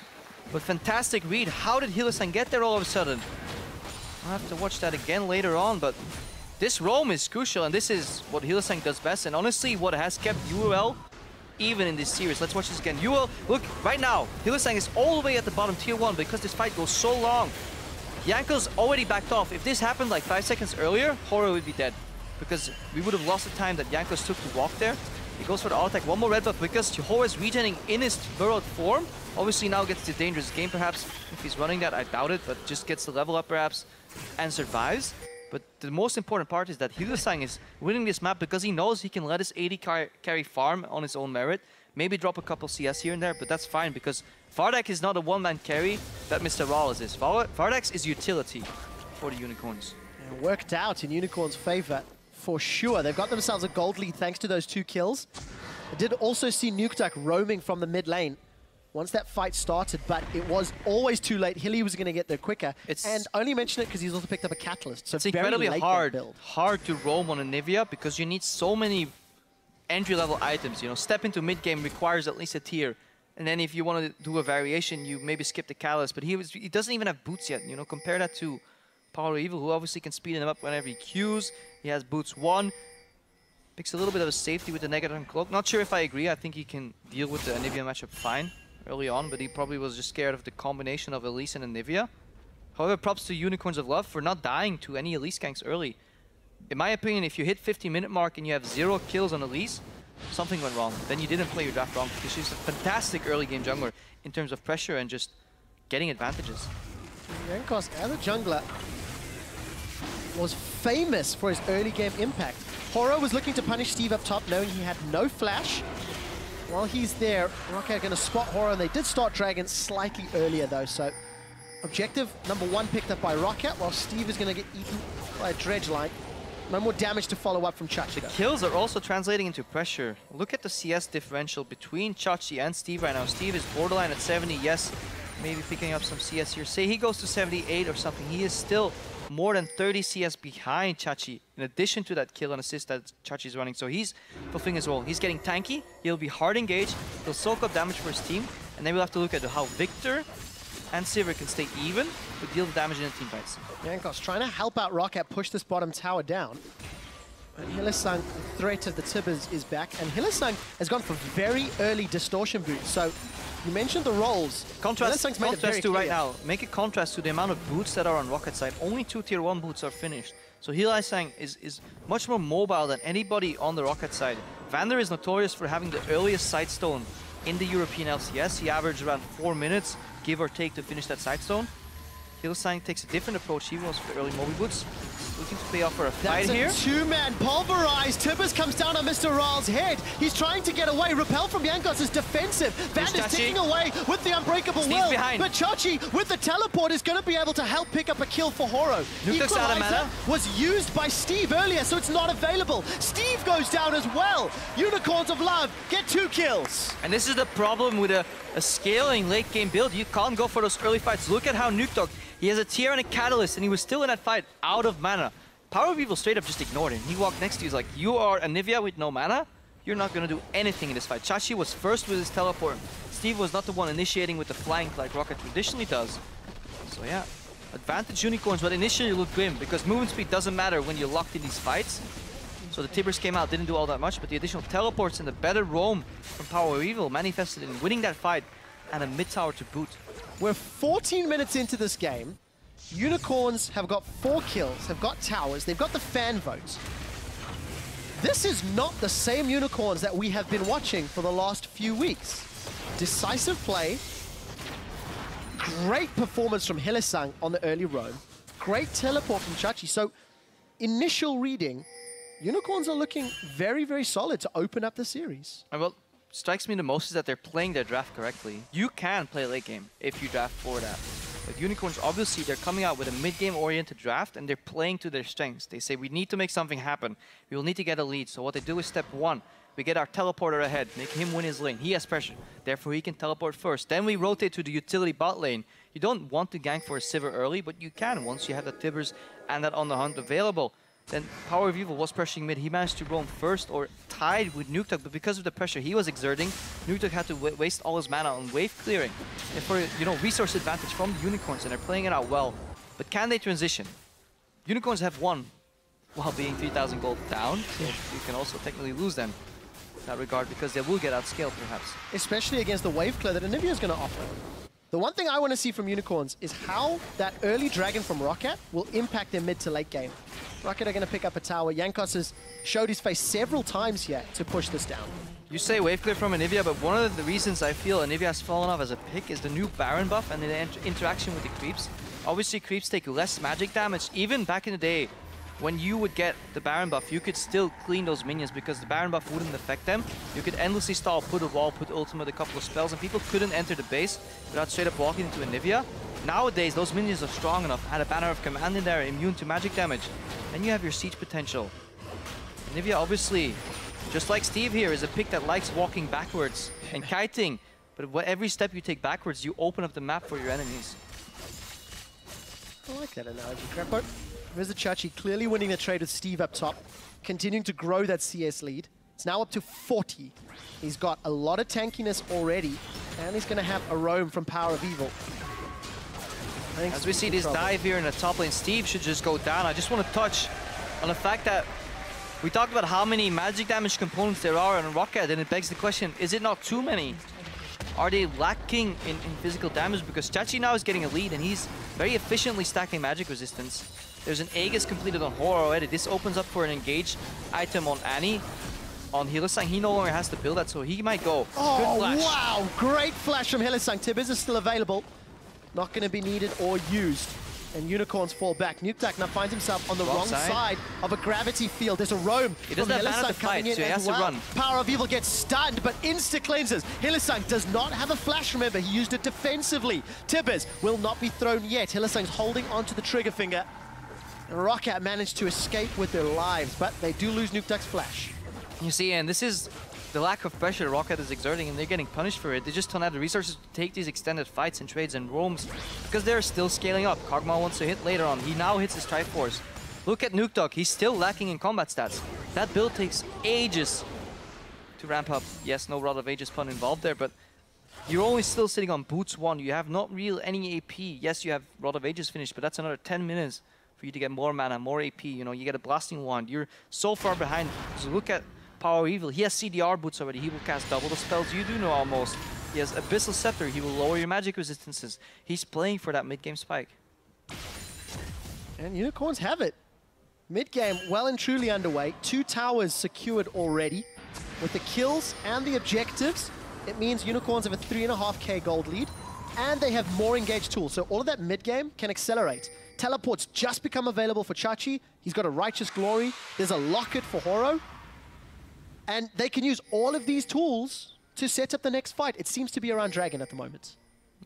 But fantastic read. How did Hylissang get there all of a sudden? I'll have to watch that again later on, but this roam is crucial, and this is what Hylissang does best, and honestly what has kept UOL even in this series. Let's watch this again. UOL, look, right now, Hylissang is all the way at the bottom tier 1 because this fight goes so long. Jankos already backed off. If this happened like 5 seconds earlier, Horo would be dead, because we would have lost the time that Jankos took to walk there. He goes for the auto attack, one more red buff because Horo is regenerating in his burrowed form. Obviously now gets the dangerous game perhaps. If he's running that, I doubt it, but just gets the level up perhaps and survives. But the most important part is that Hylissang is winning this map because he knows he can let his AD carry farm on his own merit. Maybe drop a couple CS here and there, but that's fine because Fardak is not a one-man carry that Mr. Rallis is. Fardak is utility for the Unicorns. And worked out in Unicorn's favor. For sure. They've got themselves a gold lead thanks to those 2 kills. I did also see Nukeduck roaming from the mid lane once that fight started, but it was always too late. Hilly was going to get there quicker. And only mention it because he's also picked up a catalyst. So it's incredibly hard to roam on a Nivea because you need so many entry-level items. Step into mid-game requires at least a tier. And then if you want to do a variation, you maybe skip the catalyst. But he doesn't even have boots yet. Compare that to Power Evil, who obviously can speed him up whenever he Qs. He has boots 1. Picks a little bit of a safety with the negative cloak. Not sure if I agree. I think he can deal with the Anivia matchup fine early on, but he probably was just scared of the combination of Elise and Anivia. However, props to Unicorns of Love for not dying to any Elise ganks early. In my opinion, if you hit 50-minute mark and you have 0 kills on Elise, something went wrong. Then you didn't play your draft wrong, because she's a fantastic early game jungler in terms of pressure and just getting advantages. Jankos, as a jungler, was famous for his early game impact. Horo was looking to punish Steve up top, knowing he had no flash. While he's there, Roccat going to spot Horo, and they did start Dragon slightly earlier though, so objective #1 picked up by Roccat, while Steve is going to get eaten by a dredge line. No more damage to follow up from Chachi. The kills are also translating into pressure. Look at the CS differential between Chachi and Steve right now. Steve is borderline at 70, yes, maybe picking up some CS here. Say he goes to 78 or something, he is still more than 30 CS behind Chachi, in addition to that kill and assist that Chachi's running. So he's fulfilling his role. He's getting tanky, he'll be hard engaged, he'll soak up damage for his team, and then we'll have to look at how Victor and Sivir can stay even, but deal the damage in the team fights. Jankos trying to help out Roccat push this bottom tower down. And Hylissang, the threat of the Tibbers is back, and Hylissang has gone for very early distortion boots. So you mentioned the rolls. Contrast to right now. Make a contrast to the amount of boots that are on Rockat's side. Only 2 tier 1 boots are finished. So Hylissang is much more mobile than anybody on the Roccat side. Vander is notorious for having the earliest side stone in the European LCS. He averaged around 4 minutes, give or take, to finish that side stone. Hylissang takes a different approach. He was for the early Moby boots. Looking to pay off for a fight here. That's a 2-man pulverized. Tibbers comes down on Mr. Rahl's head. He's trying to get away. Repel from Jankos is defensive. Vander's ticking away with the unbreakable will. Behind. But Chachi, with the teleport, is going to be able to help pick up a kill for Horo. Equalizer was used by Steve earlier, so it's not available. Steve goes down as well. Unicorns of Love get 2 kills. And this is the problem with a scaling late game build. You can't go for those early fights. Look at how Nukdog, he has a tier and a catalyst, and he was still in that fight out of mana. Power of Evil straight up just ignored him. He walked next to you, he's like, you are Anivia with no mana? You're not going to do anything in this fight. Chachi was first with his teleport. Steve was not the one initiating with the flank like Roccat traditionally does. So yeah, advantage Unicorns, but initially looked grim because movement speed doesn't matter when you're locked in these fights. So the Tibbers came out, didn't do all that much, but the additional teleports and the better roam from Power of Evil manifested in winning that fight and a mid-tower to boot. We're 14 minutes into this game. Unicorns have got 4 kills, have got towers, they've got the fan votes. This is not the same Unicorns that we have been watching for the last few weeks. Decisive play, great performance from Hylissang on the early roam, great teleport from Chachi. So initial reading, Unicorns are looking very, very solid to open up the series. And well, strikes me the most is that they're playing their draft correctly. You can play late game if you draft for that. But Unicorns, obviously, they're coming out with a mid-game oriented draft and they're playing to their strengths. They say, we need to make something happen. We will need to get a lead. So what they do is step 1, we get our teleporter ahead, make him win his lane. He has pressure, therefore he can teleport first. Then we rotate to the utility bot lane. You don't want to gank for a Sivir early, but you can once you have the Tibbers and that on the hunt available. Then Power of Evil was pressuring mid. He managed to roam first or tied with Nukdog, but because of the pressure he was exerting, Nukdog had to waste all his mana on wave clearing. And for, you know, resource advantage from the Unicorns, and they're playing it out well. But can they transition? Unicorns have won while being 3,000 gold down, so you can also technically lose them in that regard because they will get outscaled perhaps. Especially against the wave clear that Anivia is going to offer. The one thing I want to see from Unicorns is how that early dragon from Roccat will impact their mid to late game. Roccat are going to pick up a tower. Jankos has showed his face several times here to push this down. You say wave clear from Anivia, but one of the reasons I feel Anivia has fallen off as a pick is the new Baron buff and the interaction with the creeps. Obviously, creeps take less magic damage. Even back in the day, when you would get the Baron buff, you could still clean those minions because the Baron buff wouldn't affect them. You could endlessly stall, put a wall, put ultimate, a couple of spells, and people couldn't enter the base without straight up walking into Anivia. Nowadays, those minions are strong enough, had a Banner of Command in there, immune to magic damage. And you have your siege potential. Anivia, obviously, just like Steve here, is a pick that likes walking backwards and kiting. But every step you take backwards, you open up the map for your enemies. I like that analogy, Crappo. There's the Chachi clearly winning the trade with Steve up top, continuing to grow that CS lead. It's now up to 40. He's got a lot of tankiness already, and he's going to have a roam from Power of Evil. As we see this dive here in the top lane, Steve should just go down. I just want to touch on the fact that we talked about how many magic damage components there are on Roccat, and it begs the question, is it not too many? Are they lacking in physical damage? Because Chachi now is getting a lead, and he's very efficiently stacking magic resistance. There's an Aegis completed on Horo already. This opens up for an engage item on Annie. On Hylissang, he no longer has to build that, so he might go. Oh, wow! Great flash from Hylissang. Tibbers is still available. Not going to be needed or used. And Unicorns fall back. Nuktak now finds himself on the wrong side of a gravity field. There's a roam from Hylissang coming in as well. Power of Evil gets stunned, but insta-cleanses. Hylissang does not have a flash, remember. He used it defensively. Tibbers will not be thrown yet. Hylissang's holding onto the trigger finger. And Roccat managed to escape with their lives, but they do lose Nuktak's flash. You see, and this is the lack of pressure Roccat is exerting, and they're getting punished for it. They just don't have the resources to take these extended fights and trades and roams because they're still scaling up. Kog'Maw wants to hit later on. He now hits his Triforce. Look at Nukedog. He's still lacking in combat stats. That build takes ages to ramp up. Yes, no Rod of Ages pun involved there, but you're only still sitting on Boots 1. You have not real any AP. Yes, you have Rod of Ages finished, but that's another 10 minutes for you to get more mana, more AP. You know, you get a Blasting Wand. You're so far behind. So look at Power Evil. He has CDR boots already. He will cast double the spells you do know almost. He has Abyssal Scepter. He will lower your magic resistances. He's playing for that mid-game spike. And Unicorns have it. Mid-game well and truly underway. 2 towers secured already. With the kills and the objectives, it means Unicorns have a 3.5k gold lead. And they have more engaged tools. So all of that mid-game can accelerate. Teleports just become available for Chachi. He's got a Righteous Glory. There's a Locket for Horo. And they can use all of these tools to set up the next fight. It seems to be around Dragon at the moment.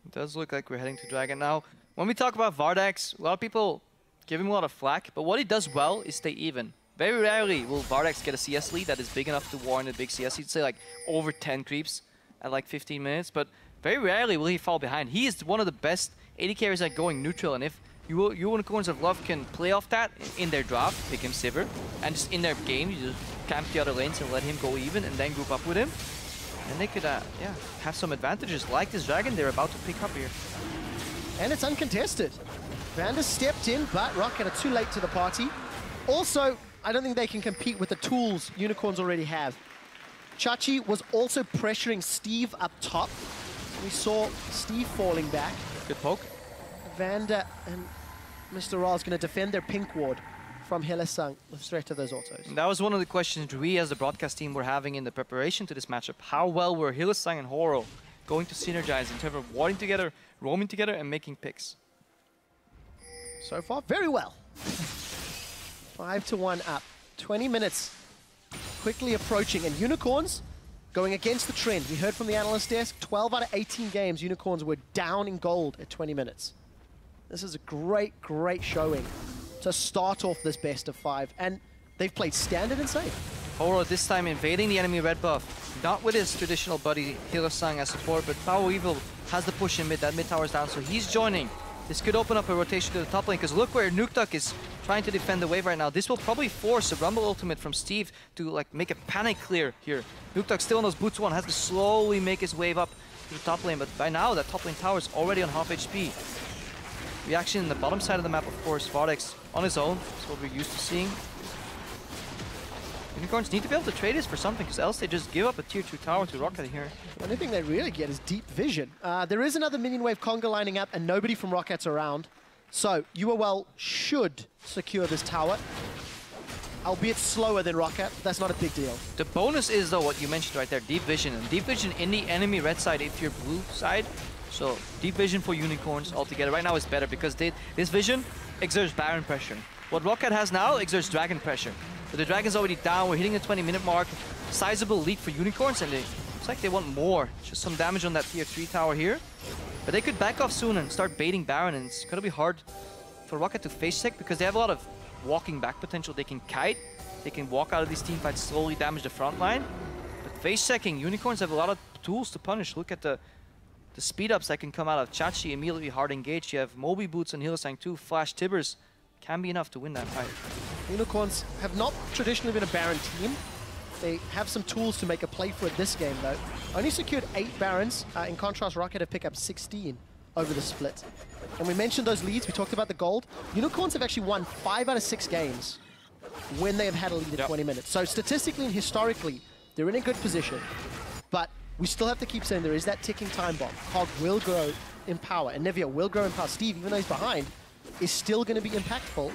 It does look like we're heading to Dragon now. When we talk about Vardax, a lot of people give him a lot of flack, but what he does well is stay even. Very rarely will Vardax get a CS lead that is big enough to warrant a big CS. He'd say like over 10 creeps at like 15 minutes, but very rarely will he fall behind. He is one of the best AD carries at going neutral, and if Unicorns of Love can play off that in their draft, pick him Sivir, and just in their game, you just camp the other lanes and let him go even and then group up with him. And they could yeah, have some advantages like this Dragon they're about to pick up here. And it's uncontested. Vander stepped in, but Roccat are too late to the party. Also, I don't think they can compete with the tools Unicorns already have. Chachi was also pressuring Steve up top. We saw Steve falling back. Good poke. Vander and Mr. Ra is going to defend their pink ward from Hylissang, the threat of those autos. And that was one of the questions we as the broadcast team were having in the preparation to this matchup. How well were Hylissang and Horo going to synergize in terms of warding together, roaming together, and making picks? So far, very well. 5-1 up. 20 minutes quickly approaching, and Unicorns going against the trend. We heard from the analyst desk, 12 out of 18 games, Unicorns were down in gold at 20 minutes. This is a great, great showing to start off this best of 5, and they've played standard and safe. Horo this time invading the enemy red buff, not with his traditional buddy Hylissang as support, but Power Evil has the push in mid, that mid tower's down, so he's joining. This could open up a rotation to the top lane, because look where Nukedog is trying to defend the wave right now. This will probably force a Rumble ultimate from Steve to like make a panic clear here. Nukedog still on those boots 1, has to slowly make his wave up to the top lane, but by now that top lane tower is already on half HP. Reaction in the bottom side of the map, of course, Vardax on his own. That's what we're used to seeing. Unicorns need to be able to trade this for something, because else they just give up a tier 2 tower to Roccat here. The only thing they really get is deep vision. There is another minion wave conga lining up, and nobody from Rockat's around. So, UOL should secure this tower, albeit slower than Roccat. That's not a big deal. The bonus is, though, what you mentioned right there, deep vision. And deep vision in the enemy red side if you're blue side. So, deep vision for Unicorns altogether right now is better, because this vision exerts Baron pressure. What Roccat has now exerts Dragon pressure. But the Dragon's already down, we're hitting the 20-minute mark. Sizable lead for Unicorns, and looks like they want more. Just some damage on that tier 3 tower here. But they could back off soon and start baiting Baron, and it's gonna be hard for Roccat to face check, because they have a lot of walking back potential. They can kite, they can walk out of these teamfights, slowly damage the front line. But face checking, Unicorns have a lot of tools to punish. Look at the speed ups that can come out of Chachi, immediately hard engaged. You have Moby Boots and Hylissang too, Flash Tibbers. Can be enough to win that fight. Unicorns have not traditionally been a Baron team. They have some tools to make a play for it this game, though. Only secured 8 Barons. In contrast, Roccat have picked up 16 over the split. And we mentioned those leads. We talked about the gold. Unicorns have actually won 5 out of 6 games when they have had a lead at 20 minutes. So statistically and historically, they're in a good position. But we still have to keep saying there is that ticking time bomb. Cog will grow in power, and Nevia will grow in power. Steve, even though he's behind, is still going to be impactful.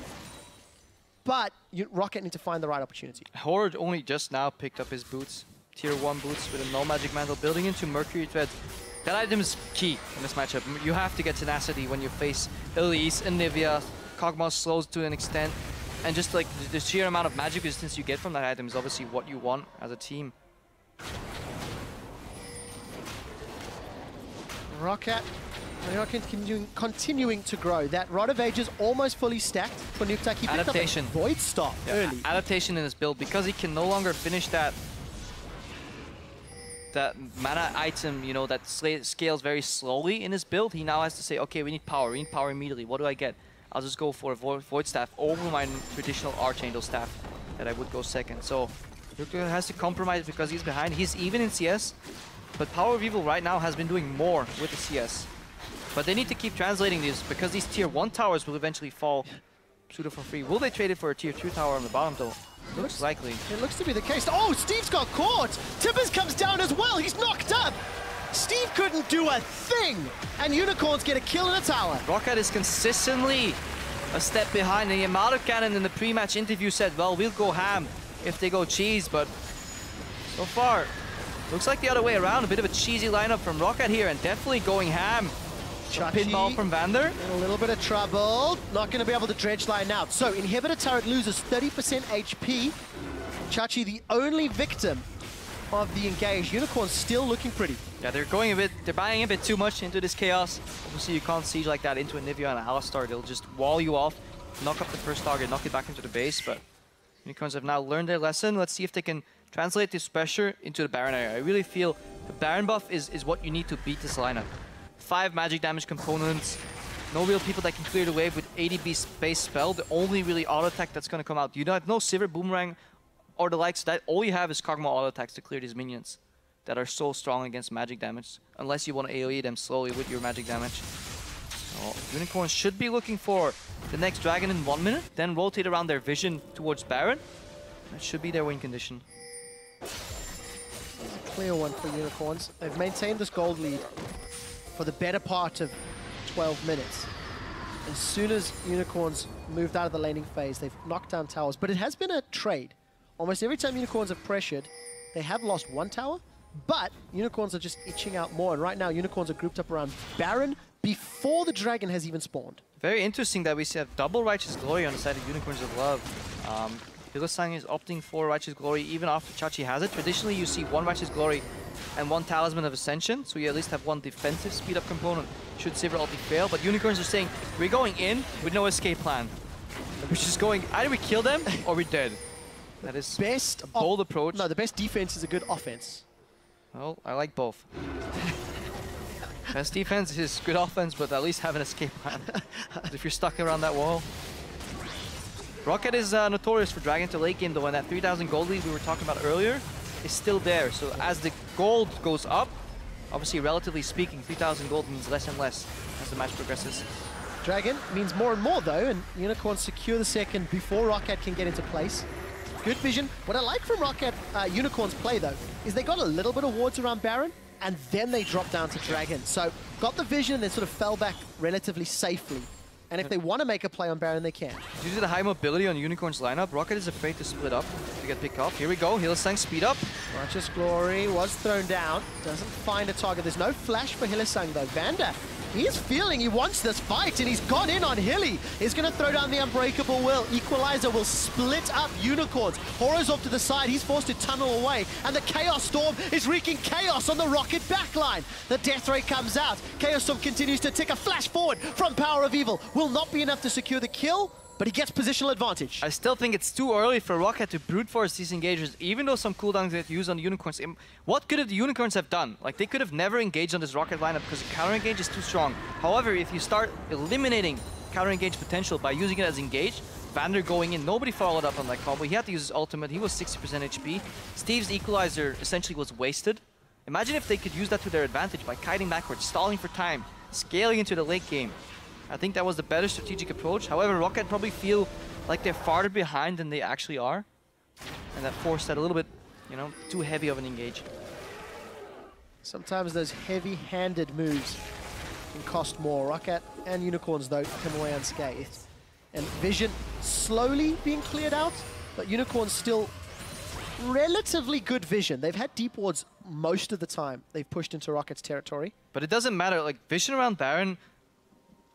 But Roccat need to find the right opportunity. Horde only just now picked up his boots. Tier 1 boots with a no magic mantle building into Mercury Thread. That item is key in this matchup. You have to get tenacity when you face Elise and Nivea. Kog'Maw slows to an extent. And just like the sheer amount of magic resistance you get from that item is obviously what you want as a team. Roccat continuing to grow. That Rod of Ages almost fully stacked for Nukeduck. He picked Adaptation. up a Void Stop early. Adaptation in his build, because he can no longer finish that mana item, you know, that scales very slowly in his build. He now has to say, okay, we need power immediately. What do I get? I'll just go for a Void Staff over my traditional Archangel Staff that I would go second. So Nukeduck has to compromise because he's behind. He's even in CS, but Power of Evil right now has been doing more with the CS. But they need to keep translating these because these tier 1 towers will eventually fall pseudo for free. Will they trade it for a tier 2 tower on the bottom though? Looks likely. It looks to be the case. Oh, Steve's got caught! Tibbers comes down as well. He's knocked up. Steve couldn't do a thing. And Unicorns get a kill in a tower. Roccat is consistently a step behind. And Yamato Cannon in the pre-match interview said, well, we'll go ham if they go cheese. But so far, looks like the other way around. A bit of a cheesy lineup from Roccat here and definitely going ham. Pinball from Vander. In a little bit of trouble. Not going to be able to dredge line out. So Inhibitor Turret loses 30% HP. Chachi the only victim of the engage. Unicorn's still looking pretty. Yeah, they're buying a bit too much into this chaos. Obviously you can't siege like that into a Nivea and a Alistar. They'll just wall you off, knock up the first target, knock it back into the base. But Unicorns have now learned their lesson. Let's see if they can translate this pressure into the Baron area. I really feel the Baron buff is what you need to beat this lineup. 5 magic damage components, no real people that can clear the wave with 80 base spell. The only really auto attack that's going to come out. You don't have no Sivir Boomerang or the likes of that. All you have is Kog'Maw auto attacks to clear these minions that are so strong against magic damage, unless you want to AoE them slowly with your magic damage. So Unicorns should be looking for the next dragon in 1 minute, then rotate around their vision towards Baron. That should be their win condition. Clear one for Unicorns. They've maintained this gold lead for the better part of 12 minutes. As soon as Unicorns moved out of the laning phase, they've knocked down towers. But it has been a trade. Almost every time Unicorns have pressured, they have lost 1 tower, but Unicorns are just itching out more. And right now, Unicorns are grouped up around Baron before the dragon has even spawned. Very interesting that we see a double Righteous Glory on the side of Unicorns of Love. Hylissang is opting for Righteous Glory even after Chachi has it. Traditionally, you see 1 Righteous Glory and 1 Talisman of Ascension, so you at least have 1 defensive speed-up component should Sivir ulti fail. But Unicorns are saying, we're going in with no escape plan. We're just going, either we kill them or we're dead. That is best a bold approach. No, the best defense is a good offense. Well, I like both. Best defense is good offense, but at least have an escape plan. If you're stuck around that wall. Roccat is notorious for dragging to late game though, and that 3,000 gold lead we were talking about earlier is still there. So as the gold goes up, obviously relatively speaking, 3,000 gold means less and less as the match progresses. Dragon means more and more though, and Unicorns secure the second before Roccat can get into place. Good vision. What I like from Roccat Unicorns play though, is they got a little bit of wards around Baron, and then they drop down to Dragon. So got the vision and then sort of fell back relatively safely. And if they want to make a play on Baron, they can. Due to the high mobility on Unicorn's lineup, Roccat is afraid to split up to get picked off. Here we go, Hylissang speed up. Righteous Glory was thrown down. Doesn't find a target. There's no flash for Hylissang though. Vander, he's feeling he wants this fight, and he's gone in on Hilly. He's going to throw down the Unbreakable Will. Equalizer will split up Unicorns. Horror's off to the side. He's forced to tunnel away. And the Chaos Storm is wreaking chaos on the Roccat backline. The Death Ray comes out. Chaos Storm continues to tick. A flash forward from Power of Evil. Will not be enough to secure the kill, but he gets positional advantage. I still think it's too early for Roccat to brute force these engages, even though some cooldowns get used on the Unicorns. What could the Unicorns have done? Like, they could have never engaged on this Roccat lineup because the counter engage is too strong. However, if you start eliminating counter engage potential by using it as engage, Vander going in, nobody followed up on that combo. He had to use his ultimate. He was 60% HP. Steve's equalizer essentially was wasted. Imagine if they could use that to their advantage by kiting backwards, stalling for time, scaling into the late game. I think that was the better strategic approach. However, Roccat probably feel like they're farther behind than they actually are. And that forced that a little bit, you know, too heavy of an engage. Sometimes those heavy-handed moves can cost more. Roccat and Unicorns, though, come away unscathed. And Vision slowly being cleared out, but Unicorns still relatively good vision. They've had deep wards most of the time they've pushed into Rocket's territory. But it doesn't matter, like, vision around Baron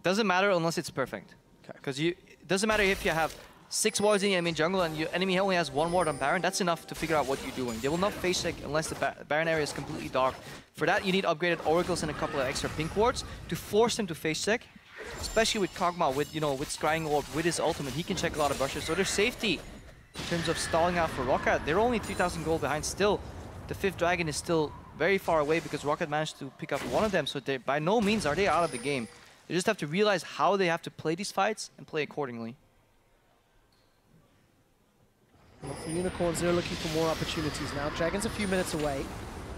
doesn't matter unless it's perfect. Because it doesn't matter if you have 6 wards in the enemy jungle and your enemy only has 1 ward on Baron, that's enough to figure out what you're doing. They will not face check unless the Baron area is completely dark. For that, you need upgraded oracles and a couple of extra pink wards to force them to face check. Especially with Kog'Maw, with Scrying Orb, with his ultimate, he can check a lot of brushes. So there's safety in terms of stalling out for Roccat. They're only 3,000 gold behind still. The 5th dragon is still very far away because Roccat managed to pick up one of them. So by no means are they out of the game. They just have to realize how they have to play these fights and play accordingly. Well, for Unicorns, they're looking for more opportunities now. Dragon's a few minutes away.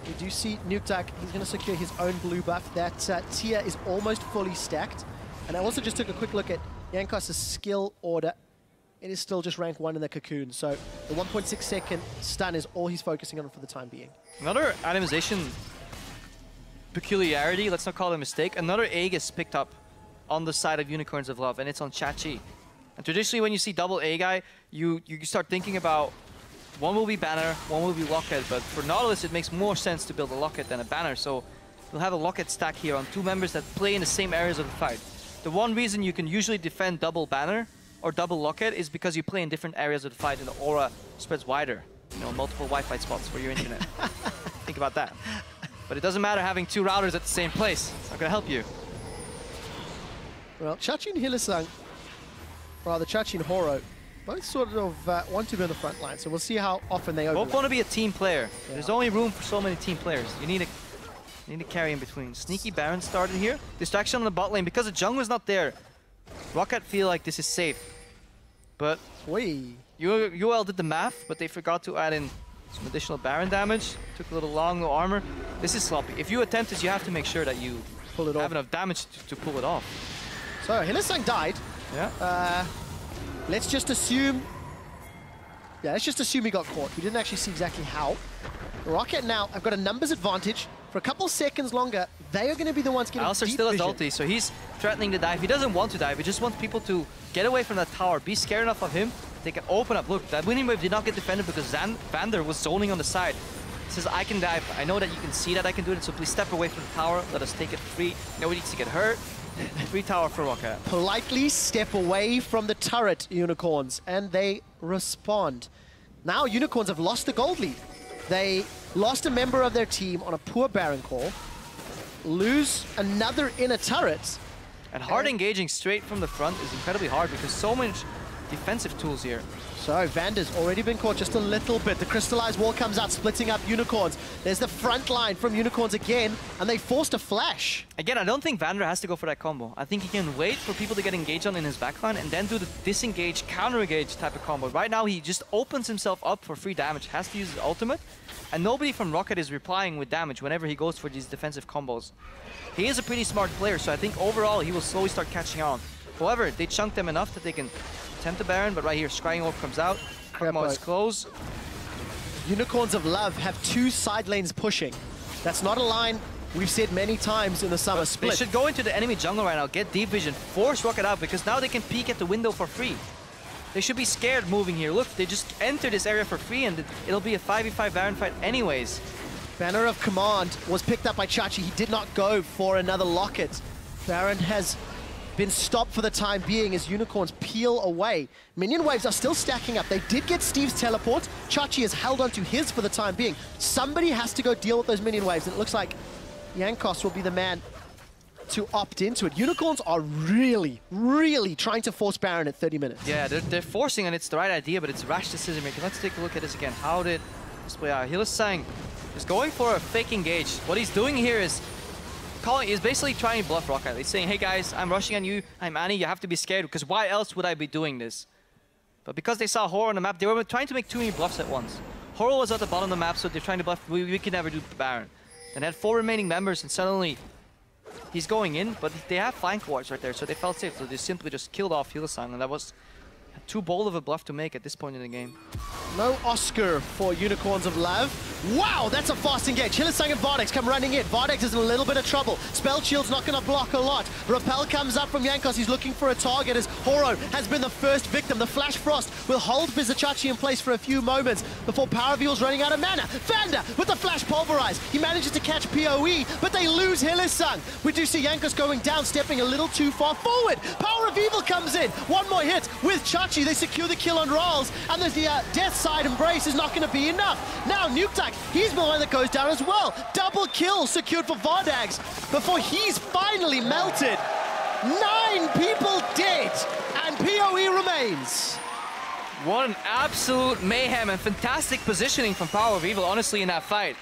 We do see Nukeduck, he's going to secure his own blue buff. That tier is almost fully stacked. And I also just took a quick look at Jankos' skill order. It is still just rank 1 in the Cocoon, so the 1.6 second stun is all he's focusing on for the time being. Another itemization peculiarity, let's not call it a mistake, another egg is picked up on the side of Unicorns of Love, and it's on Chachi. And traditionally when you see double A guy, you start thinking about one will be Banner, one will be Locket, but for Nautilus it makes more sense to build a Locket than a Banner, so we'll have a Locket stack here on 2 members that play in the same areas of the fight. The one reason you can usually defend double Banner or double Locket is because you play in different areas of the fight and the aura spreads wider. You know, multiple Wi-Fi spots for your internet. Think about that. But it doesn't matter having 2 routers at the same place. It's not going to help you. Well, Chachi and Hylissang, rather Chachi and Horo, both sort of want to be on the front line, so we'll see how often they overlap. Both want to be a team player. Yeah. There's only room for so many team players. You need a carry in between. Sneaky Baron started here. Distraction on the bot lane. Because the jungle is not there, Roccat feel like this is safe. But UL did the math, but they forgot to add in some additional Baron damage. Took a little long, no armor. This is sloppy. If you attempt this, you have to make sure that you have enough damage to pull it off. So Hylissang died. Yeah. Let's just assume... Yeah, let's just assume he got caught. We didn't actually see exactly how. Roccat now, I've got a numbers advantage. For a couple seconds longer, they are going to be the ones getting Alistar still has ulti, so he's threatening to dive. He doesn't want to dive, he just wants people to get away from that tower, be scared enough of him, they can open up. Look, that winning wave did not get defended because Vander was zoning on the side. He says, I can dive, I know that you can see that I can do it, so please step away from the tower, let us take it free. Nobody needs to get hurt. Free tower for Roccat. Politely step away from the turret, Unicorns, and they respond. Now Unicorns have lost the gold lead. They lost a member of their team on a poor Baron call, lose another inner turret. And hard engaging straight from the front is incredibly hard because so much defensive tools here. So Vander's already been caught just a little bit. The crystallized wall comes out, splitting up Unicorns. There's the front line from Unicorns again, and they forced a flash. Again, I don't think Vander has to go for that combo. I think he can wait for people to get engaged on in his backline and then do the disengage, counter-engage type of combo. Right now, he just opens himself up for free damage, has to use his ultimate, and nobody from Roccat is replying with damage whenever he goes for these defensive combos. He is a pretty smart player, so I think overall he will slowly start catching on. However, they chunked them enough that they can attempt the Baron, but right here, Scrying Orb comes out. Kog'Maw is close. Unicorns of Love have 2 side lanes pushing. That's not a line we've said many times in the summer split. They should go into the enemy jungle right now, get deep vision, force Roccat out, because now they can peek at the window for free. They should be scared moving here. Look, they just enter this area for free, and it'll be a 5v5 Baron fight anyways. Banner of Command was picked up by Chachi. He did not go for another Locket. Baron has been stopped for the time being as Unicorns peel away. Minion waves are still stacking up. They did get Steve's teleport. Chachi has held onto his for the time being. Somebody has to go deal with those minion waves, and it looks like Jankos will be the man to opt into it. Unicorns are really, really trying to force Baron at 30 minutes. Yeah, they're forcing, and it's the right idea, but it's rash decision making. Let's take a look at this again. How did this play out? Hylissang is going for a fake engage. What he's doing here is basically trying to bluff Roccat. He's saying, hey guys, I'm rushing on you, I'm Annie, you have to be scared, because why else would I be doing this? But because they saw Horo on the map, they were trying to make too many bluffs at once. Horo was at the bottom of the map, so they're trying to bluff, we can never do Baron. And had 4 remaining members, and suddenly he's going in, but they have flank wards right there, so they felt safe, so they simply just killed off Hylissang, and that was too bold of a bluff to make at this point in the game. No Oscar for Unicorns of Love. Wow, that's a fast engage. Hylissang and Vardex come running in. Vardex is in a little bit of trouble. Spell Shield's not going to block a lot. Rappel comes up from Jankos. He's looking for a target as Horo has been the first victim. The Flash Frost will hold Bizachachi in place for a few moments before Power of Evil's running out of mana. Vanda with the Flash Pulverize. He manages to catch PoE, but they lose Hylissang. We do see Jankos going down, stepping a little too far forward. Power of Evil comes in. One more hit with Chachi. They secure the kill on Ralls, and there's the Death Side Embrace is not going to be enough. Now Nuketak, he's the one that goes down as well. Double kill secured for Vardags before he's finally melted. 9 people dead, and PoE remains. What an absolute mayhem and fantastic positioning from Power of Evil, honestly, in that fight.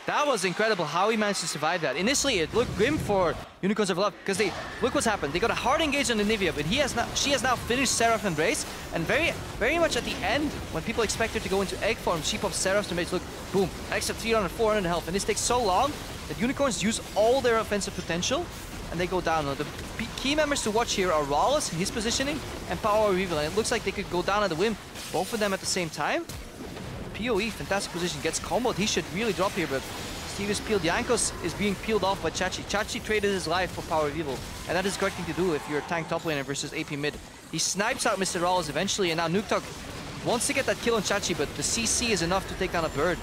That was incredible how he managed to survive that. Initially, it looked grim for Unicorns of Love because look what's happened. They got a hard engage on the Nivea, but she has now finished Seraph Embrace, and very much at the end, when people expect her to go into egg form, she pops Seraph's Embrace. Look, boom, extra 300, 400 health, and this takes so long that Unicorns use all their offensive potential, and they go down. The key members to watch here are Rawless, his positioning, and Power of Evil, and it looks like they could go down at the whim, both of them at the same time. PoE, fantastic position, gets comboed. He should really drop here, but Steve is peeled. Jankos is being peeled off by Chachi. Chachi traded his life for Power of Evil, and that is the correct thing to do if you're a tank top laner versus AP mid. He snipes out Mr. Rawls eventually, and now Nuketak wants to get that kill on Chachi, but the CC is enough to take down a bird.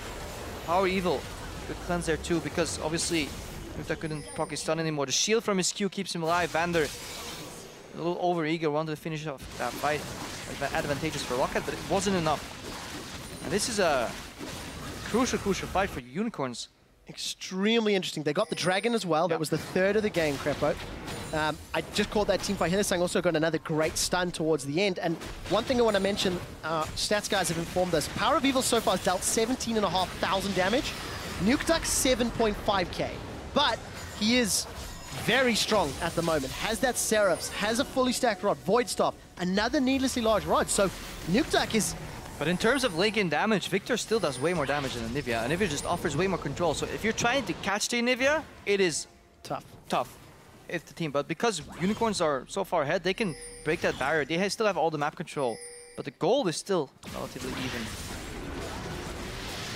Power Evil, good cleanse there too, because obviously Nuketak couldn't proc his stun anymore. The shield from his Q keeps him alive. Vander, a little over-eager, wanted to finish off that fight. Advantageous for Roccat, but it wasn't enough. And this is a crucial fight for Unicorns. Extremely interesting. They got the Dragon as well. That was the third of the game, Crepo. I just called that team fight. Hylissang also got another great stun towards the end. And one thing I want to mention, stats guys have informed us, Power of Evil so far has dealt 17,500 damage. Nuketak 7.5k. But he is very strong at the moment. Has that Seraphs, has a fully stacked rod, Void Staff, another needlessly large rod. So Nuketak is... But in terms of late game damage, Victor still does way more damage than Anivia. Anivia just offers way more control. So if you're trying to catch the Anivia, it is tough. If the team, but because Unicorns are so far ahead, they can break that barrier. They still have all the map control, but the gold is still relatively even.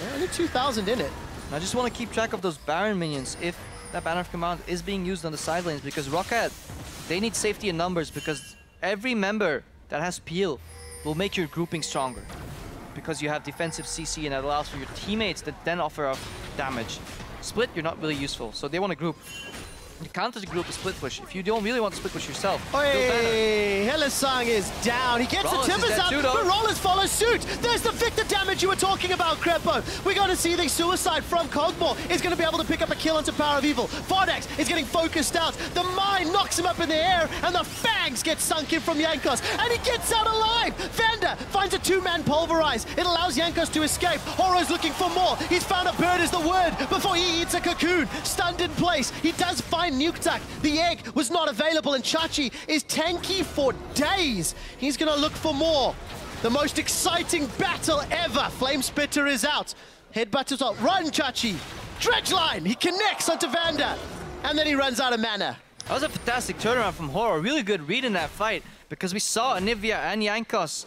Yeah, only 2,000 in it. And I just want to keep track of those Baron minions if that Banner of Command is being used on the side lanes, because Roccat, they need safety in numbers, because every member that has peel will make your grouping stronger, because you have defensive CC and that allows for your teammates that then offer up damage. Split, you're not really useful, so they want to group. The counter to group is split push. If you don't really want to split push yourself, hey, Hylissang is down. He gets Rawless the Timbers up, but Rawless follows suit. There's the Victor damage you were talking about, Crepo. We're going to see the suicide from Cogmore. Is going to be able to pick up a kill onto Power of Evil. Vardax is getting focused out. The mine knocks him up in the air, and the fangs get sunk in from Jankos, and he gets out alive. Vanda finds a 2-man pulverize. It allows Jankos to escape. Horo's looking for more. He's found a bird is the word before he eats a cocoon. Stunned in place. He does find Nuketak. The egg was not available, and Chachi is tanky for days. He's going to look for more. The most exciting battle ever. Flame Spitter is out. Headbutt is out. Run, Chachi. Dredge line. He connects onto Vanda, and then he runs out of mana. That was a fantastic turnaround from Horo. Really good read in that fight, because we saw Anivia and Jankos.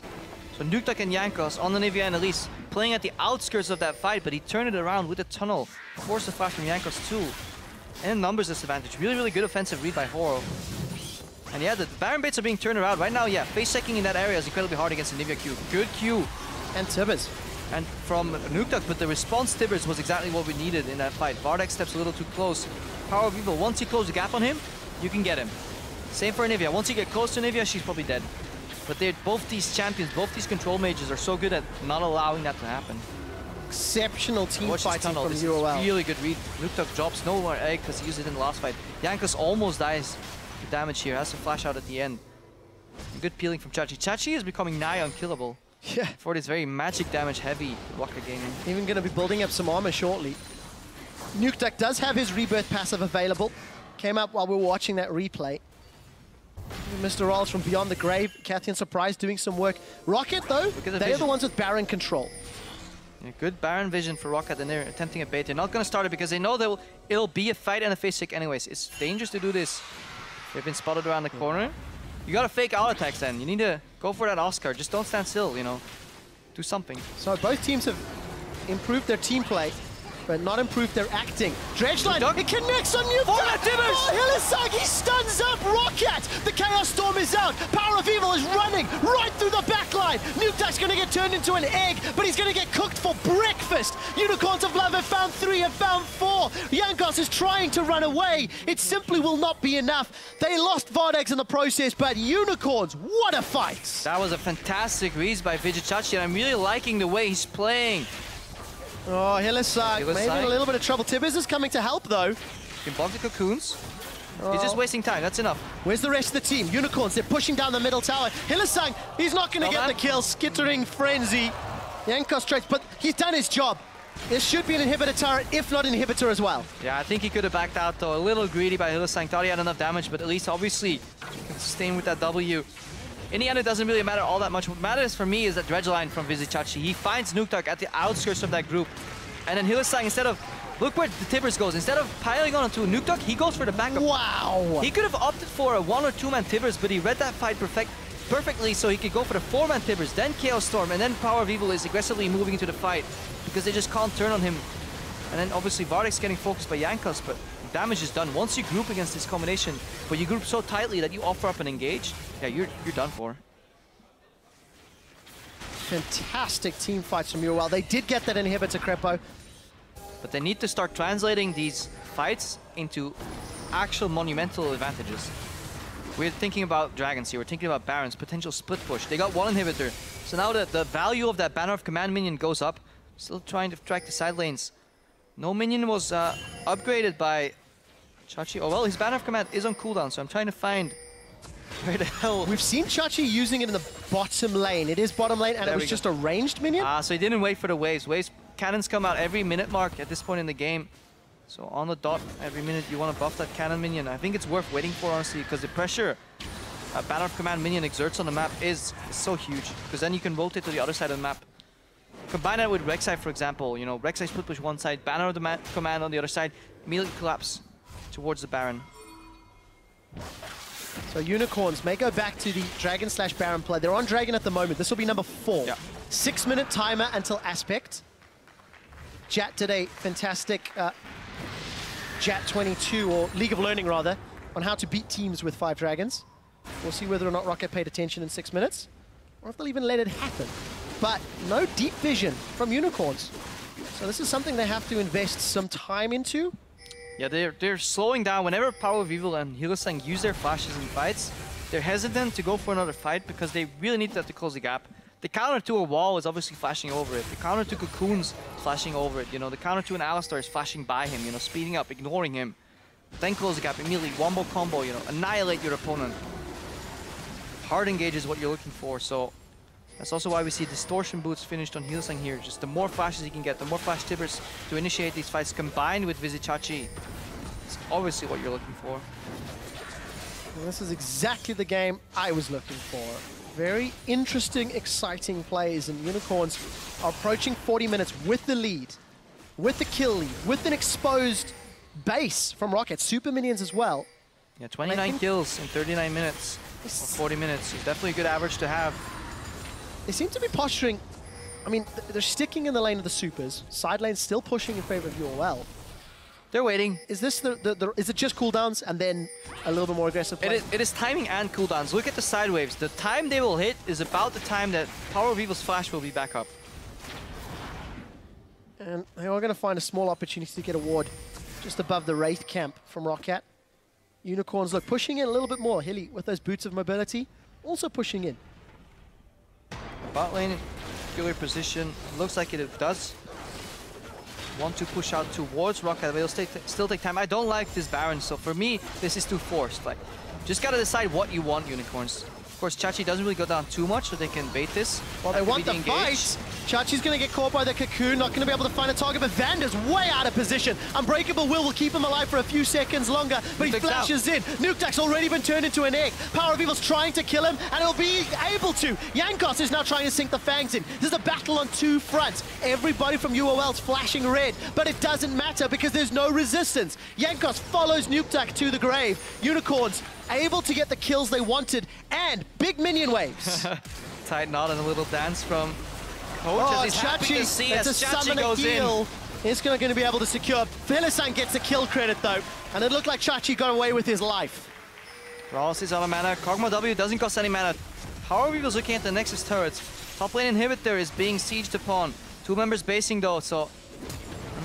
So Nuketak and Jankos on Anivia and Elise playing at the outskirts of that fight, but he turned it around with a tunnel. Forced the flash from Jankos too. And numbers disadvantage. Really good offensive read by Horo. And yeah, the Baron baits are being turned around. Right now, yeah, face checking in that area is incredibly hard against the Nivea Q. Good Q. And Tibbers. And from Nuketak, but the response Tibbers was exactly what we needed in that fight. Vardax steps a little too close. Power of Evil, once you close the gap on him, you can get him. Same for Anivia. Once you get close to Anivia, she's probably dead. But both these champions, both these control mages are so good at not allowing that to happen. Exceptional team fighting from this UOL. Really good read. Nuketak drops no more egg because he used it in the last fight. Jankos almost dies to damage here. Has to flash out at the end. Good peeling from Chachi. Chachi is becoming nigh unkillable. Yeah. For this very magic damage heavy Roccat gaming. Even going to be building up some armor shortly. Nuketak does have his rebirth passive available. Came up while we were watching that replay. Mr. Rawls from Beyond the Grave. Cathy and Surprise doing some work. Roccat though, they are the ones with Baron control. Yeah, good Baron vision for Roccat, and they're attempting a bait. They're not going to start it because they know it'll be a fight and a face check anyways. It's dangerous to do this. They've been spotted around the corner. You got to fake out attacks then. You need to go for that Oscar. Just don't stand still, you know. Do something. So both teams have improved their team play. but not improve their acting. Dredgeline, it connects on Nuke. Hylissang, he stuns up Roccat. The Chaos Storm is out. Power of Evil is running right through the back line. Nuke's going to get turned into an egg, but he's going to get cooked for breakfast. Unicorns of Love have found 3, have found 4. Jankos is trying to run away. It simply will not be enough. They lost Vardex in the process, but Unicorns, what a fight. That was a fantastic read by Vizicachi, and I'm really liking the way he's playing. Oh, Hylissang, maybe in a little bit of trouble. Tibbers is coming to help, though. Can block the cocoons. He's just wasting time, that's enough. Where's the rest of the team? Unicorns, they're pushing down the middle tower. Hylissang, he's not going to get the kill. Skittering Frenzy. Jankos trades, but he's done his job. This should be an inhibitor turret, if not inhibitor as well. Yeah, I think he could have backed out, though. A little greedy by Hylissang. Thought he had enough damage, but at least, obviously, can sustain with that W. In the end, it doesn't really matter all that much. What matters for me is that Dredgeline from Vizicachi. He finds Nukeduck at the outskirts of that group. And then Hylissang, instead of... Look where the Tibbers goes. Instead of piling onto a Nukeduck, he goes for the backup. Wow! He could have opted for a 1 or 2-man Tibbers, but he read that fight perfectly, so he could go for the 4-man Tibbers, then Chaos Storm, and then Power of Evil is aggressively moving into the fight because they just can't turn on him. And then obviously Vardex getting focused by Jankos, but damage is done. Once you group against this combination, but you group so tightly that you offer up an engage, yeah, you're done for. Fantastic team fights from UOL. They did get that inhibitor, Crepo. But they need to start translating these fights into actual monumental advantages. We're thinking about Dragons here, we're thinking about Barons, potential split push. They got 1 inhibitor, so now the value of that Banner of Command minion goes up. Still trying to track the side lanes. No minion was upgraded by Chachi. Oh well, his Banner of Command is on cooldown, so I'm trying to find where the hell... We've seen Chachi using it in the bottom lane. It is bottom lane, and it was just a ranged minion? So he didn't wait for the waves. Cannons come out every minute mark at this point in the game. So on the dot, every minute you want to buff that cannon minion. I think it's worth waiting for, honestly, because the pressure a Banner of Command minion exerts on the map is so huge, because then you can rotate to the other side of the map. Combine that with Rek'Sai, for example. You know, Rek'Sai split push one side, Banner of the Command on the other side, immediately collapse towards the Baron. So Unicorns may go back to the Dragon/Baron play. They're on Dragon at the moment. This will be number 4. Yeah. 6-minute timer until Aspect. Jat did a fantastic Jat 22, or League of Learning rather, on how to beat teams with 5 dragons. We'll see whether or not Roccat paid attention in 6 minutes, or if they'll even let it happen. But no deep vision from Unicorns. So this is something they have to invest some time into. Yeah, they're slowing down. Whenever Power of Evil and Hylissang use their flashes in fights, they're hesitant to go for another fight because they really need that to close the gap. The counter to a wall is obviously flashing over it. The counter to Cocoon's flashing over it. You know, the counter to an Alistar is flashing by him, you know, speeding up, ignoring him. Then close the gap immediately, wombo combo, you know, annihilate your opponent. Hard engage is what you're looking for, so that's also why we see Distortion Boots finished on Hylissang here. Just the more flashes he can get, the more flash tibbers to initiate these fights combined with Vizicachi. It's obviously what you're looking for. Well, this is exactly the game I was looking for. Very interesting, exciting plays, and Unicorns are approaching 40 minutes with the lead, with the kill lead, with an exposed base from Roccat, super minions as well. Yeah, 29 kills in 39 minutes, or 40 minutes. It's definitely a good average to have. They seem to be posturing, I mean, they're sticking in the lane of the supers. Side lane's still pushing in favor of UOL. They're waiting. Is this is it just cooldowns and then a little bit more aggressive play? It is timing and cooldowns. Look at the side waves. The time they will hit is about the time that Power of Evil's flash will be back up. And they are going to find a small opportunity to get a ward just above the Wraith camp from Roccat. Unicorns, look, pushing in a little bit more. Hilly, with those boots of mobility, also pushing in. Bot lane, killer position. Looks like it does. Want to push out towards Roccat, but it'll still take time. I don't like this Baron, so for me, this is too forced. Like, just gotta decide what you want, Unicorns. Of course, Chachi doesn't really go down too much, so they can bait this. Well, they want the fight. Chachi's going to get caught by the Cocoon, not going to be able to find a target, but Vander's way out of position. Unbreakable will keep him alive for a few seconds longer, but he flashes in. Nukeduck's already been turned into an egg. Power of Evil's trying to kill him, and he'll be able to. Jankos is now trying to sink the Fangs in. This is a battle on 2 fronts. Everybody from UOL's flashing red, but it doesn't matter because there's no resistance. Jankos follows Nukeduck to the grave. Unicorns able to get the kills they wanted, and big minion waves. Tight knot and a little dance from Coach. Oh, as he's happy to see it's as a Chachi summoner goes heal. is going to be able to secure. Hylissang gets a kill credit though, and it looked like Chachi got away with his life. Ross is out of mana. Kog'Maw W doesn't cost any mana. Power Weaver's looking at the Nexus turrets. Top lane inhibitor is being sieged upon. 2 members basing though, so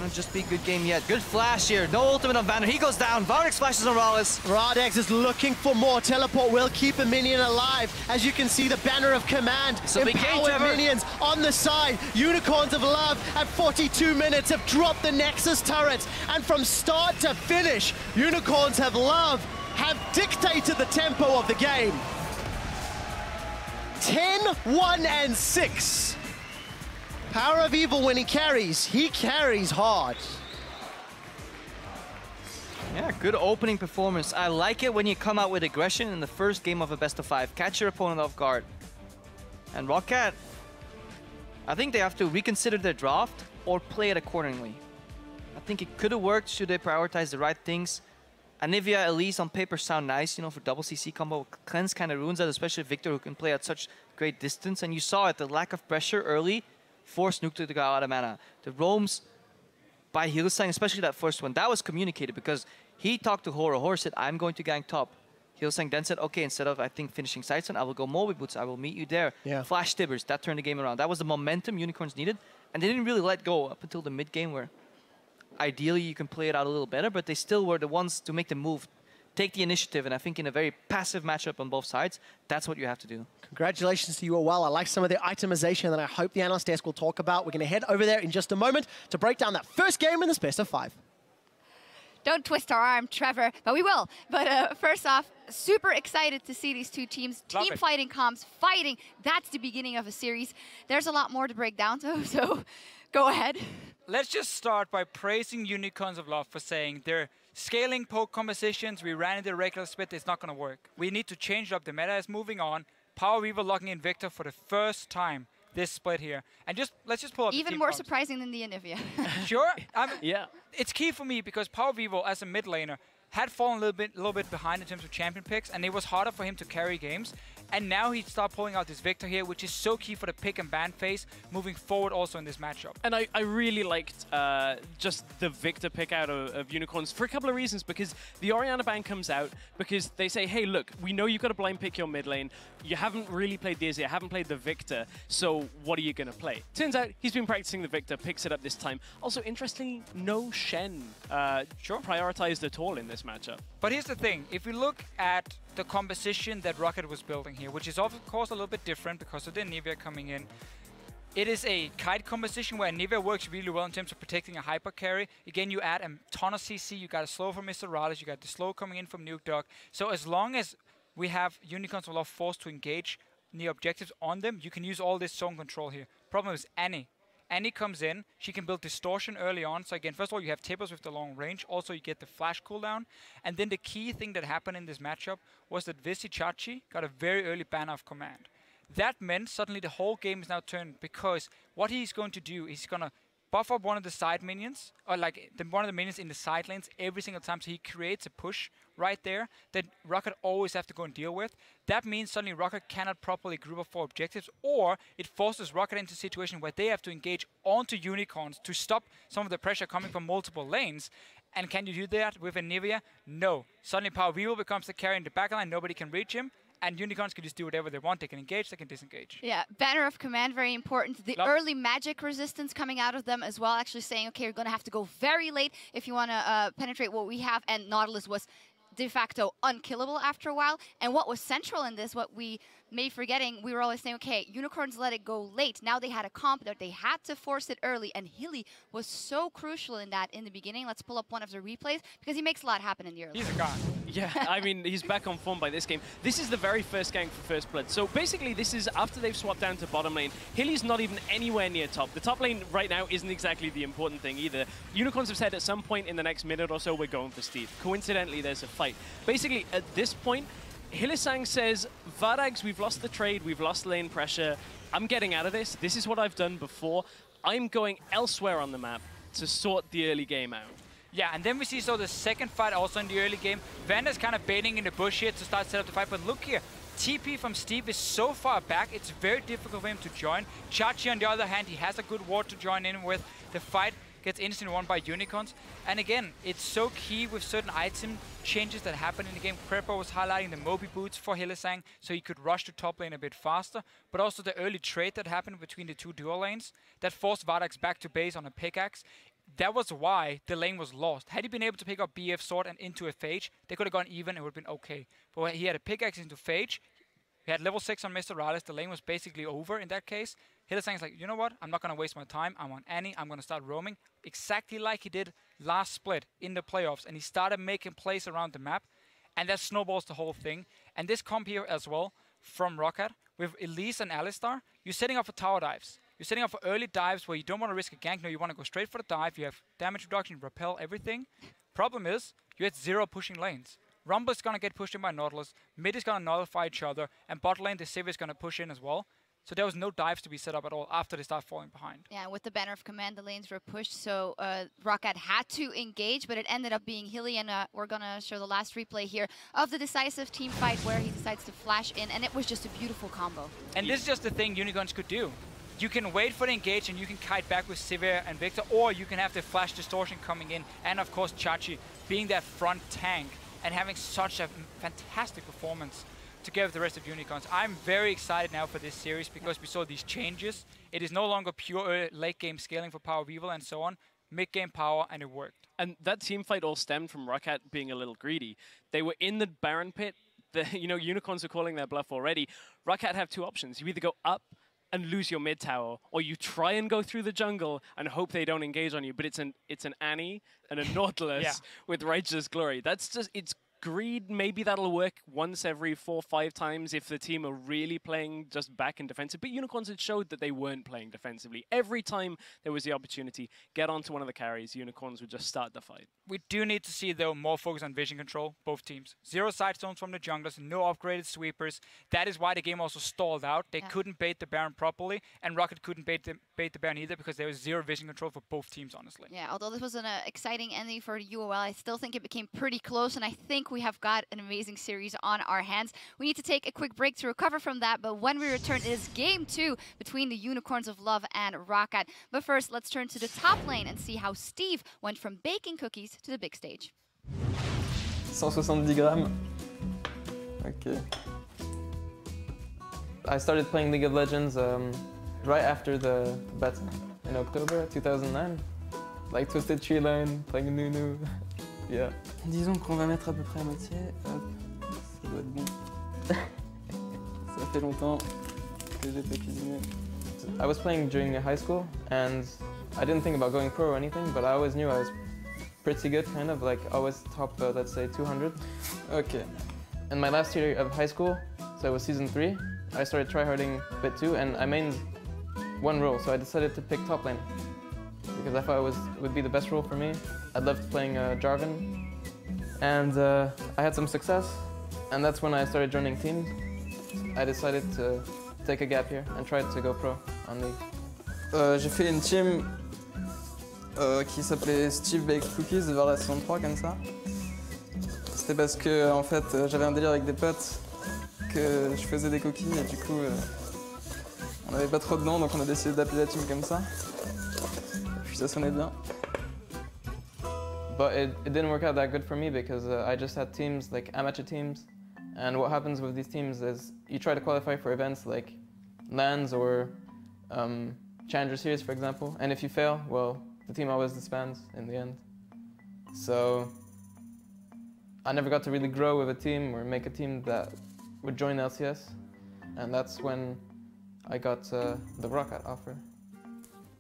not just be a good game yet. Good flash here. No ultimate on Vander. He goes down. Vardex flashes on Rallis. Radex is looking for more. Teleport will keep a minion alive. As you can see, the banner of command. So empowered minions on the side. Unicorns of Love at 42 minutes have dropped the Nexus turrets. And from start to finish, Unicorns of Love have dictated the tempo of the game. 10, 1, and 6. Power of Evil when he carries hard. Yeah, good opening performance. I like it when you come out with aggression in the first game of a best of 5. Catch your opponent off guard. And Roccat, I think they have to reconsider their draft or play it accordingly. I think it could have worked should they prioritize the right things. Anivia, Elise on paper sound nice, you know, for double CC combo. Cleanse kind of ruins that, especially Victor, who can play at such great distance. And you saw it, the lack of pressure early forced Nuke to go out of mana. The roams by Hylissang, especially that first one, that was communicated because he talked to Horo. Horo said, I'm going to gank top. Hylissang then said, okay, instead of, I think, finishing Sightson, I will go Moby Boots. I will meet you there. Yeah. Flash Tibbers, that turned the game around. That was the momentum Unicorns needed. And they didn't really let go up until the mid-game where ideally you can play it out a little better, but they still were the ones to make the move, take the initiative, and I think in a very passive matchup on both sides, that's what you have to do. Congratulations to you all. I like some of the itemization that I hope the analyst desk will talk about. We're going to head over there in just a moment to break down that first game in this best of 5. Don't twist our arm, Trevor, but we will. But first off, super excited to see these two teams, team fighting comms, fighting. That's the beginning of a series. There's a lot more to break down, so go ahead. Let's just start by praising Unicorns of Love for saying they're scaling poke compositions. We ran into the regular split. It's not going to work. We need to change up. The meta is moving on. Power Weaver locking in Victor for the first time this split here. And let's just pull up even more surprising than the Anivia. Sure. Yeah. It's key for me because Power Weaver as a mid laner had fallen a little bit behind in terms of champion picks, and it was harder for him to carry games. And now he started pulling out this Victor here, which is so key for the pick and ban phase moving forward also in this matchup. And I really liked just the Victor pick out of Unicorns for a couple of reasons, because the Orianna ban comes out because they say, hey, look, we know you've got to blind pick your mid lane. You haven't really played the Izzy, haven't played the Victor, so what are you going to play? Turns out he's been practicing the Victor, picks it up this time. Also, interestingly, no Shen prioritized at all in this matchup. But here's the thing, if we look at the composition that Roccat was building here, which is of course a little bit different because of the Anivia coming in. It is a kite composition where Anivia works really well in terms of protecting a hyper carry. Again, you add a ton of CC, you got a slow from Mr. Rallis, you got the slow coming in from Nuke Dog. So as long as we have Unicorns of Love forced to engage near objectives on them, you can use all this zone control here. Problem is Annie. Annie comes in, she can build distortion early on. So again, first of all, you have Tibbers with the long range. Also, you get the flash cooldown. And then the key thing that happened in this matchup was that Chachi got a very early ban of command. That meant suddenly the whole game is now turned, because what he's going to do is he's going to buff up one of the side minions, or like one of the minions in the side lanes every single time. So he creates a push right there that Roccat always have to go and deal with. That means suddenly Roccat cannot properly group up for objectives, or it forces Roccat into a situation where they have to engage onto Unicorns to stop some of the pressure coming from multiple lanes. And can you do that with Anivia? No. Suddenly Power Weevil becomes the carry in the backline, nobody can reach him. And Unicorns can just do whatever they want. They can engage, they can disengage. Yeah, banner of command, very important. The early magic resistance coming out of them as well, actually saying, okay, you're going to have to go very late if you want to penetrate what we have. And Nautilus was de facto unkillable after a while. And what was central in this, what we may forgetting, we were always saying, okay, Unicorns let it go late. Now they had a comp that they had to force it early, and Hilly was so crucial in that in the beginning. Let's pull up one of the replays, because he makes a lot happen in the early. He's a god. Yeah, I mean, he's back on form by this game. This is the very first gank for First Blood. So basically, this is after they've swapped down to bottom lane. Hilly's not even anywhere near top. The top lane right now isn't exactly the important thing either. Unicorns have said at some point in the next minute or so, we're going for Steve. Coincidentally, there's a fight. Basically, at this point, Hylissang says, Vardags, we've lost the trade, we've lost lane pressure. I'm getting out of this. This is what I've done before. I'm going elsewhere on the map to sort the early game out. Yeah, and then we see the second fight also in the early game. Vanda's kind of baiting in the bush here to start set up the fight, but look here. TP from Steve is so far back, it's very difficult for him to join. Chachi, on the other hand, he has a good ward to join in with. The fight gets instantly won by Unicorns. And again, it's so key with certain item changes that happen in the game. Prepper was highlighting the Moby boots for Hylissang, so he could rush to top lane a bit faster, but also the early trade that happened between the two dual lanes that forced Vardax back to base on a pickaxe. That was why the lane was lost. Had he been able to pick up BF sword and into a Phage, they could have gone even, it would have been okay. But when he had a pickaxe into Phage, he had level 6 on Mr. Rales, the lane was basically over in that case. Hylissang's like, you know what, I'm not going to waste my time, I'm on Annie, I'm going to start roaming. Exactly like he did last split in the playoffs, and he started making plays around the map, and that snowballs the whole thing. And this comp here as well, from Roccat, with Elise and Alistar, you're setting up for tower dives. You're setting up for early dives where you don't want to risk a gank, no, you want to go straight for the dive, you have damage reduction, repel, everything. Problem is, you had 0 pushing lanes. Rumble is going to get pushed in by Nautilus, mid is going to nullify each other, and bot lane, the Civ is going to push in as well. So there was no dives to be set up at all after they start falling behind. Yeah, with the banner of command, the lanes were pushed, so Roccat had to engage, but it ended up being Hilly, and we're going to show the last replay here of the decisive team fight where he decides to flash in, and it was just a beautiful combo. And this is just the thing Unicorns could do. You can wait for the engage and you can kite back with Sivir and Victor, or you can have the flash distortion coming in, and of course Chachi being that front tank and having such a fantastic performance together with the rest of Unicorns. I'm very excited now for this series because we saw these changes. It is no longer pure late game scaling for Power Weevil and so on. Mid game power, and it worked. And that team fight all stemmed from Roccat being a little greedy. They were in the Baron pit. Unicorns are calling their bluff already. Roccat have 2 options. You either go up and lose your mid tower, or you try and go through the jungle and hope they don't engage on you. But it's an Annie and a Nautilus with Righteous Glory. That's just, it's greed. Maybe that'll work once every 4 or 5 times if the team are really playing just back in defensive. But Unicorns had showed that they weren't playing defensively. Every time there was the opportunity, get onto one of the carries, Unicorns would just start the fight. We do need to see, though, more focus on vision control, both teams. 0 side stones from the junglers, no upgraded sweepers. That is why the game also stalled out. They couldn't bait the Baron properly, and Roccat couldn't bait the Baron either because there was 0 vision control for both teams, honestly. Yeah, although this was an exciting ending for UOL, I still think it became pretty close, and I think we have got an amazing series on our hands. We need to take a quick break to recover from that, but when we return, it is game 2 between the Unicorns of Love and Roccat. But first, let's turn to the top lane and see how Steve went from baking cookies to the big stage. 170 grammes. Okay. I started playing League of Legends right after the beta in October 2009. Like Twisted Tree Line, playing Nunu. Yeah. Disons qu'on va mettre à peu près à moitié. Hop. Ça doit être bon. Ça fait longtemps que j'ai pas cuisiné. I was playing during high school and I didn't think about going pro or anything, but I always knew I was pretty good, kind of like always top, let's say 200. Okay. In my last year of high school, so it was season 3, I started tryharding a bit too, and I mained 1 role, so I decided to pick top lane because I thought it would be the best role for me. I loved playing Jarvan, and I had some success, and that's when I started joining teams. I decided to take a gap here and try to go pro on League. J'ai fait une team qui s'appelait Steve Bakes Cookies vers la saison 3 comme ça. C'était parce que en fait j'avais un délire avec des potes que je faisais des coquilles et du coup on n'avait pas trop de noms, donc on a décidé d'appeler la team comme ça. Et puis ça sonnait bien. But it didn't work out that good for me because I just had teams, like amateur teams, and what happens with these teams is you try to qualify for events like LANs or Challenger Series, for example, and if you fail, well, the team always disbands in the end. So I never got to really grow with a team or make a team that would join LCS, and that's when I got the Roccat offer.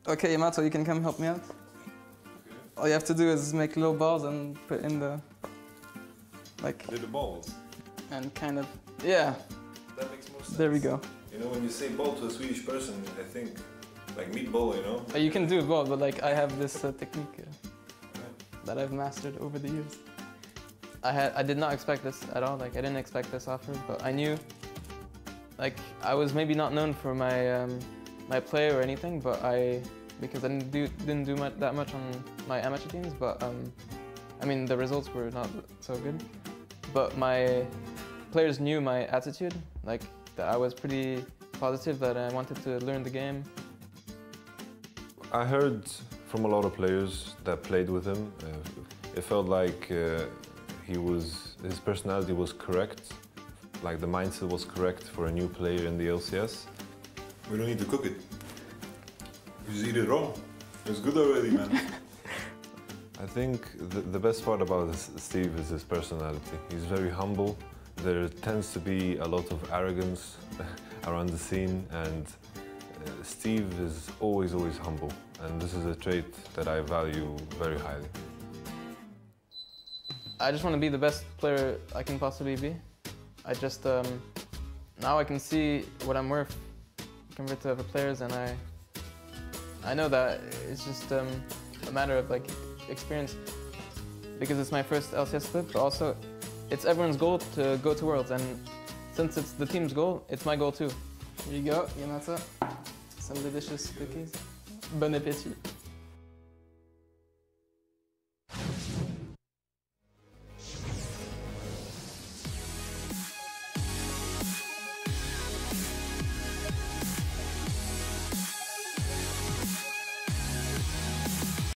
Okay, Yamato, you can come help me out? All you have to do is make little balls and put in the, like... Little balls? And kind of, yeah. That makes more sense. There we go. You know, when you say ball to a Swedish person, I think, like meatball, you know? You can do a ball, but like I have this technique that I've mastered over the years. I did not expect this at all, like I didn't expect this offer, but I knew, like I was maybe not known for my my play or anything, but because I didn't do that much on my amateur teams, but I mean the results were not so good. But my players knew my attitude, like that I was pretty positive, that I wanted to learn the game. I heard from a lot of players that played with him. It felt like his personality was correct, like the mindset was correct for a new player in the LCS. We don't need to cook it. We just eat it raw. It's good already, man. I think the best part about Steve is his personality. He's very humble. There tends to be a lot of arrogance around the scene, and Steve is always humble. And this is a trait that I value very highly. I just want to be the best player I can possibly be. I just, now I can see what I'm worth compared to other players, and I know that it's just a matter of like experience, because it's my first LCS split, but also it's everyone's goal to go to Worlds, and since it's the team's goal, it's my goal too. Here you go, Yamata. Some delicious cookies. Bon appétit.